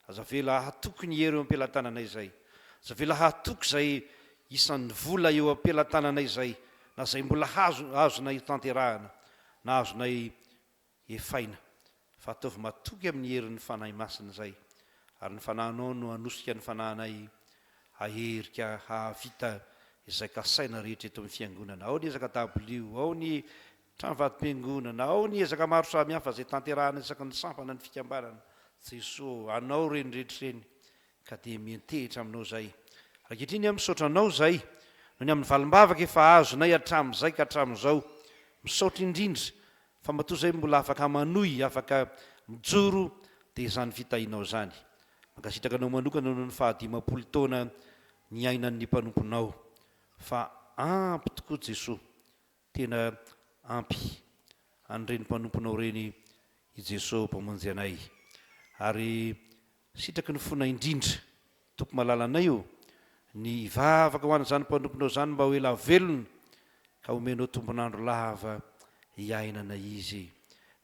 Aza vela hatoky ny hery eo am-pelantananay izay. Aza vela hatoky izay isan'ny vola eo am-pelantananay izay, na izay mbola azonay tanterahana, na azonay efaina. Fa ataovy matoky amin'ny herin'ny fanahy masina izay. Ary ny fanahinao no hanosika ny fanahinay haherika, hahavita izay kasaina rehetra eto amin'ny fiangonana. Ao ny ezaka dabilio, ao ny trano vatom-piangonana, ao ny ezaka maro samihafa izay tanterahana isaky ny sampana ny fikambanana. Jesosy, anao reny rehetra reny ka dia miantehitra aminao zay. Ankehitriny misaotra anao zay noho ny amin'ny valim-bavaka efa azonay hatramin'izay ka hatramin'izao. Misaotra indrindra fa matoa zay mbola afaka manohy, afaka mijoro dia izany fitahinao zany. Mankasitraka anao manokana noho ny 150 taona ny ainan'ny mpanomponao. Fa ampy tokoa Jesosy, tena ampy an'ireny mpanomponao reny i Jesosy mpamonjy anay. Ary sitraky ny fona indrindra tompo malalanay io ny ivavaka ho an'izany mpanomponao zany mba ho ela velona ka omenao tombonandro lava iainana izy.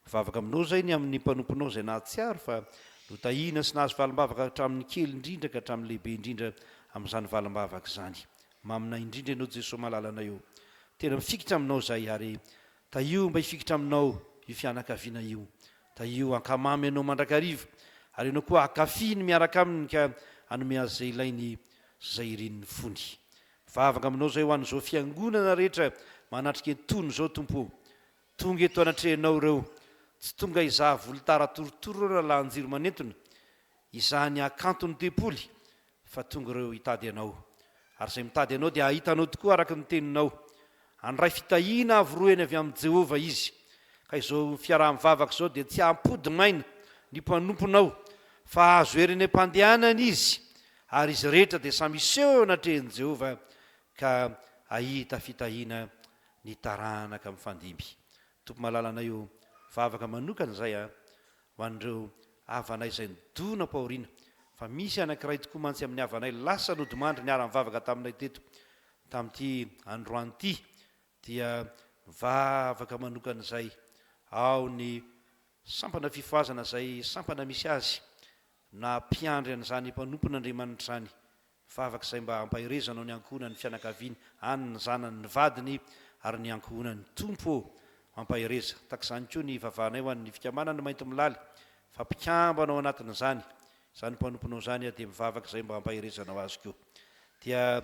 Mivavaka aminao zay ny amin'ny mpanomponao zay nahatsiaro fa notahina sy nahazo valim-bavaka hatramin'ny kely indrindra ka hatramin'ny lehibe indrindra amin'izany valim-bavaka izany. Mamina indrindra ianao Jesosy malalana io. Tena mifikitra aminao zay ary taio mba hifikitra aminao io fianakaviana io. Taio ankamamy ianao mandrakariva ary ianao koa akafiny miaraka aminy ka hanome azy zay ilainy zay irin'ny fony. Mivavaka aminao zay ho an'izao fiangonana rehetra manatrika entony zao tompo. Tonga eto anatrehanao ireo, tsy tonga izaha volotara torotoro raha lahanjiro manentona, izaha ny akantony tempoly, fa tonga ireo hitady ianao. Ary izay mitady ianao dia ahitanao tokoa araka ny teninao. Andray fitahina avoroeny avy amin'ny Jehova izy. Ka izao fiaraha-mivavaka izao dia tsy ampody maina ny mpanomponao, fa azo heriny ampandehanana izy. Ary izy rehetra dia samy iseho anatrehan'i Jehova ka ahita fitahina ny taranaka amin'ny fandimby. Tompo malalana io vavaka manokana izay ho an'ireo havanay izay nidona paoriana. Fa misy anankiray tokoa mantsy amin'ny havanay lasa nodimandry niara-mivavaka taminay teto tamin'ity androany ity dia mivavaka manokana izay. Ao ny sampana fifoazana izay sampana misy azy na mpiandry an'izany mpanompon'Andriamanitra izany. Vavaka izay mba hampahirezanao ny ankohonan'ny fianakaviany, any ny zanany, ny vadiny ary ny ankohonan'ny tompo mampahireza. Takizany koa ny vavahanay ho an'ny fikambanana mainty milaly, fa mpikambanao anatin'izany. Izany mpanomponao zany dia mivavaka izay mba hampahirezanao azy koa. Dia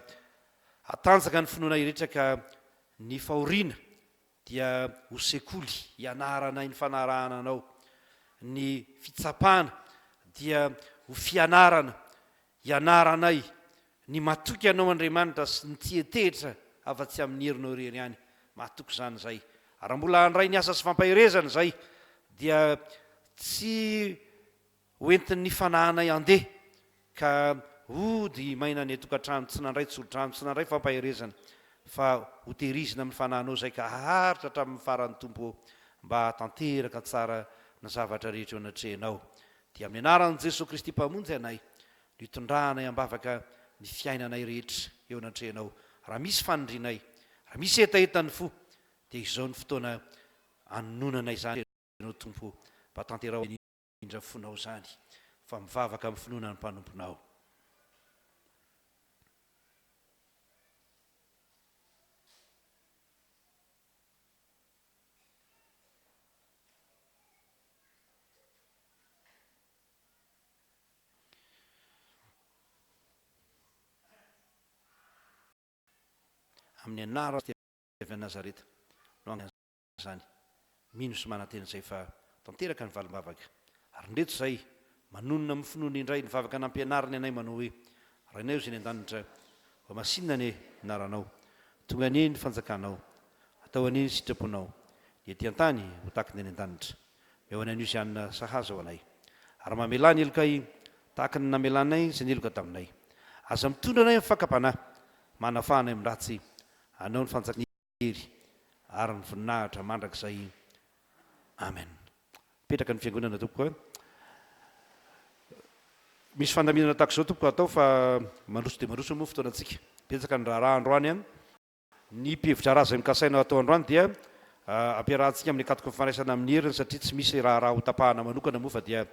atanjaka ny finoana rehetra ka ny fahoriana dia ho sekoly hianaranay ny fanarahana anao. Ny fitsapana dia ho fianarana hianaranay ny matoky anao Andriamanitra sy ny tietehitra afa-tsy amin'ny herinao rery ihany. Matoky zany zay. Raha mbola handray ny asa sy fampahirezana zay dia tsy hoentin'ny fanahanay andeha ka ody maina ny tokantrano, tsy nandray tsolontrano, tsy nandray fampahirezana, fa ho tehirizina amin'ny fanahanao zay ka haharitra hatramin'ny faran'ny tompo mba tanteraka tsara ny zavatra rehetra eo anatrehanao. Dia amin'ny anaran'i Jesosy Kristy mpamonjy anay, ny hitondrahanay ambavaka ny fiainanay rehetra eo anatrehanao. Raha misy fanindrinay, raha misy etaetany fo, dia izao ny fotoana anononanay zany ianao tompo mba tanterao indra fonao zany, fa mivavaka amin'ny finoana ny mpanomponao. amin'ny anara avy Nazareta no zany mino sy manantena zay fa tanteraka ny valimbavaka ary ndreto zay manonona amin'ny finoana indray ny vavaka nampianariny anay manao hoe raha inay zay ny an-danitra masinina ny naranao tonga any ny fanjakanao atao any ny sitraponao dia ty an-tany ho taky ny any an-danitra eo any an'io izyanina sahaza ao anay ary mamela ny elokay tahaka ny namelanay zay ny eloka taminay aza mitondra anay mifakapanahy manafahanay amiratsy anao ny fanjakery ary ny voninahitra mandrakizay amen. Petraka ny fiangonana tompoko misy fandaminana tahaka izao tompoko atao fa mandroso dia mandroso moa fotoanantsika betsaka ny raharaha androany a ny mpihevitra raha zay mikasaina atao androany dia ampiarahantsika amin'ny akatoko fifanaisana amin'ny heriny satria tsy misy raharaha hotapahana manokana moa fa dia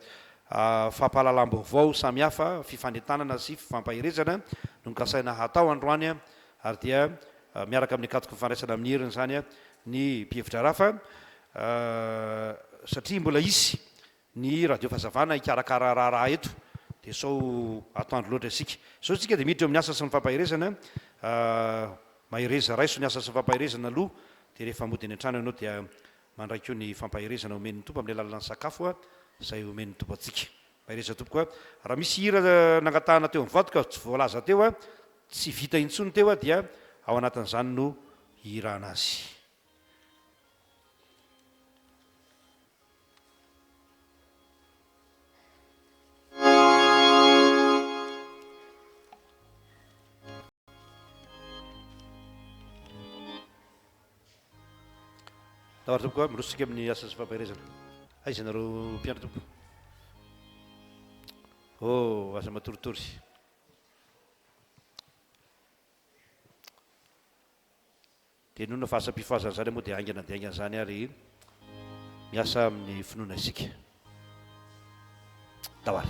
fampahalalam-baovao samy hafa fifanentanana sy fifampahirezana no mikasaina hatao androany a ary dia miaraka amin'ny akatoko fifanaisana amin'ny heriny zany a ny mpihevitra raha fa satria mbola isy ny radio fahazavana hikarakara raharaha eto dia sao atoandro loatra isika sao tsika dia miditra eo amin'ny asa sy ny fampahirezana mahireza raiso ny asa sy ny fampahirezana aloha dia rehefa mody ny an-trano ianao dia mandraikio ny fampahirezana omen'ny tompo amin'ny alalan'ny sakafo a zay omen'ny tompo atsika mahireza tompoko a raha misy hira nangatahana teo mivadoka tsy voalaza teo a tsy vita intsony teo a dia ao anatin'izany no hira anazy. Tawar tompoko mirositsika amin'ny asa sy fampahirezana aiza nareo mpianatra tompoko asa matoritory dia nona fa asa-pifazana zany moa dia aingana zany ary miasa amin'ny finoana isika tawary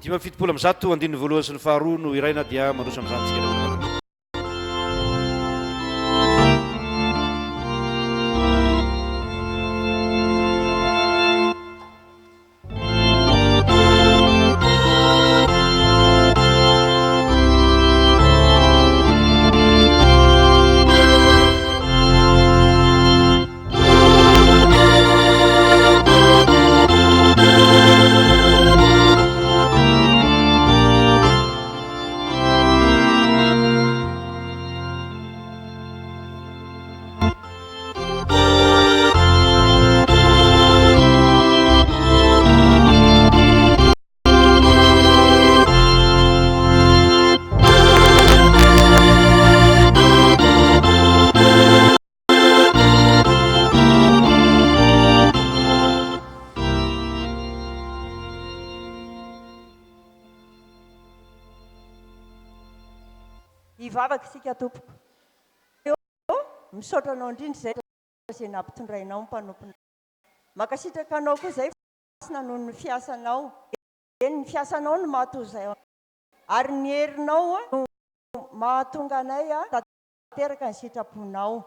5:70 andininy voalohany sy ny faharoa no iraina dia mandroso amin'izany tsika ivavaka isika tompoko misaotra anao indrindra zay zay nampitondrainao mpanompo makasitraka anao koa zay fasina noho ny fiasanao ny fiasanao no mahatozay ary ny herinao no mahatonga anay a tanteraka ny sitraponao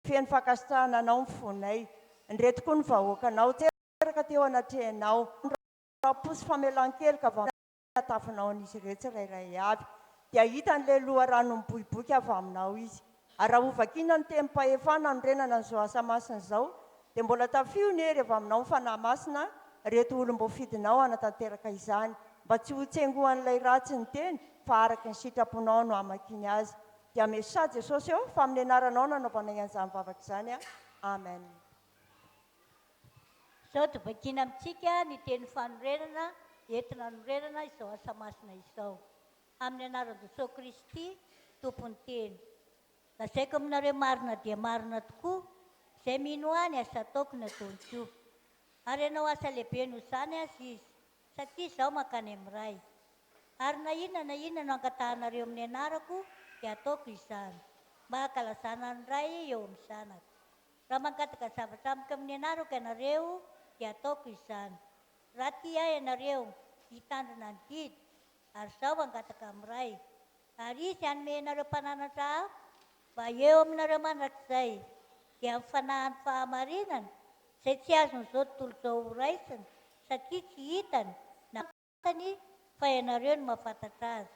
feno fakasitrahana anao mifonay ndreto koa ny vahoakanao teraka teo anatrehanao raposy famelan-keloka atafinao an'izy ireo tsirairay avy dia hita n'le loharano miboiboika avy aminao izy ary raha ovakina ny temim-pahefana norenana n'izao asa masina izao dia mbola tafio ny hery avy aminao fanahy masina reto olom-boafidinao anatanteraka izany mba tsy ho tsengohan'ilay ratsy ny teny fa araky ny sitraponao no amakiny azy dia mesa jesosy eo fa amin'ny anaranao nanaovanay an'izany vavaka izany a amen. Sao to vakina amintsika ny teny fanorenana entina norenana izao asa masina izao amin'ny anaran'i Jesosy Kristy tompony teny lazaiko aminareo marina dia marina tokoa izay mino any asa ataoko ny ataontsio ary ianao asa lehibe noho izany azy izy satria izaho mankany amin'ray ary na inona no angatahanareo amin'ny anarako dia ataoko izany mba hankalazana ny ray eo amin'ny zanako raha mangataka zavatra amiko amin'ny anarako ianareo dia ataoko izany raha tia ianareo hitandrina ny didy ary zaho angataka amin'ray ary izy hanome ianareo mpananatra aho mba eo aminareo mandrakizay dia amin'ny fanahin'ny fahamarinana izay tsy azony izao tontolo izao ho raisiny satria tsy hitany na fa ianareo no mahafantatra azy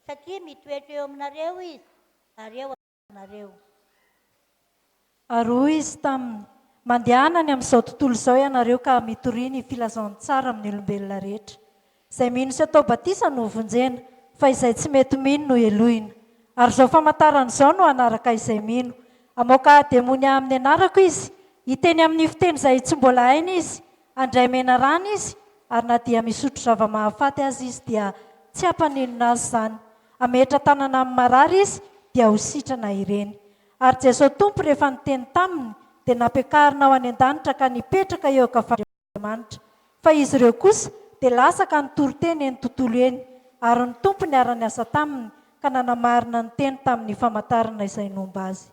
satria mitoetra eo aminareo izy ary eo anareo. Aroa izy taminy mandehanany amin'izao tontolo izao ianareo ka mitoriany filazan'ny tsara amin'ny olombelona rehetra. Izay mino sy atao batisa no vonjena, fa izay tsy mety mino no elohina. Ary izao famantarana izao no anaraka izay mino. Amoaka demony amin'ny anarako izy, hiteny amin'ny fiteny izay tsy mbola hainy izy, andray mena rano izy, ary na dia misotro zava-mahafaty azy izy dia tsy hampaninona azy izany. Ametra tanana amin'ny marary izy dia ho sitrana ireny. Ary Jesosy Tompo rehefa niteny taminy dia nampiakarina ao any an-danitra ka nipetraka eo ankavan'Andriamanitra. Fa izy ireo kosa dia lasaka nitory-teny eny tontolo eny, ary ny Tompo niara niasa taminy ka nanamarina ny teny tamin'ny famantarana izay nomba azy.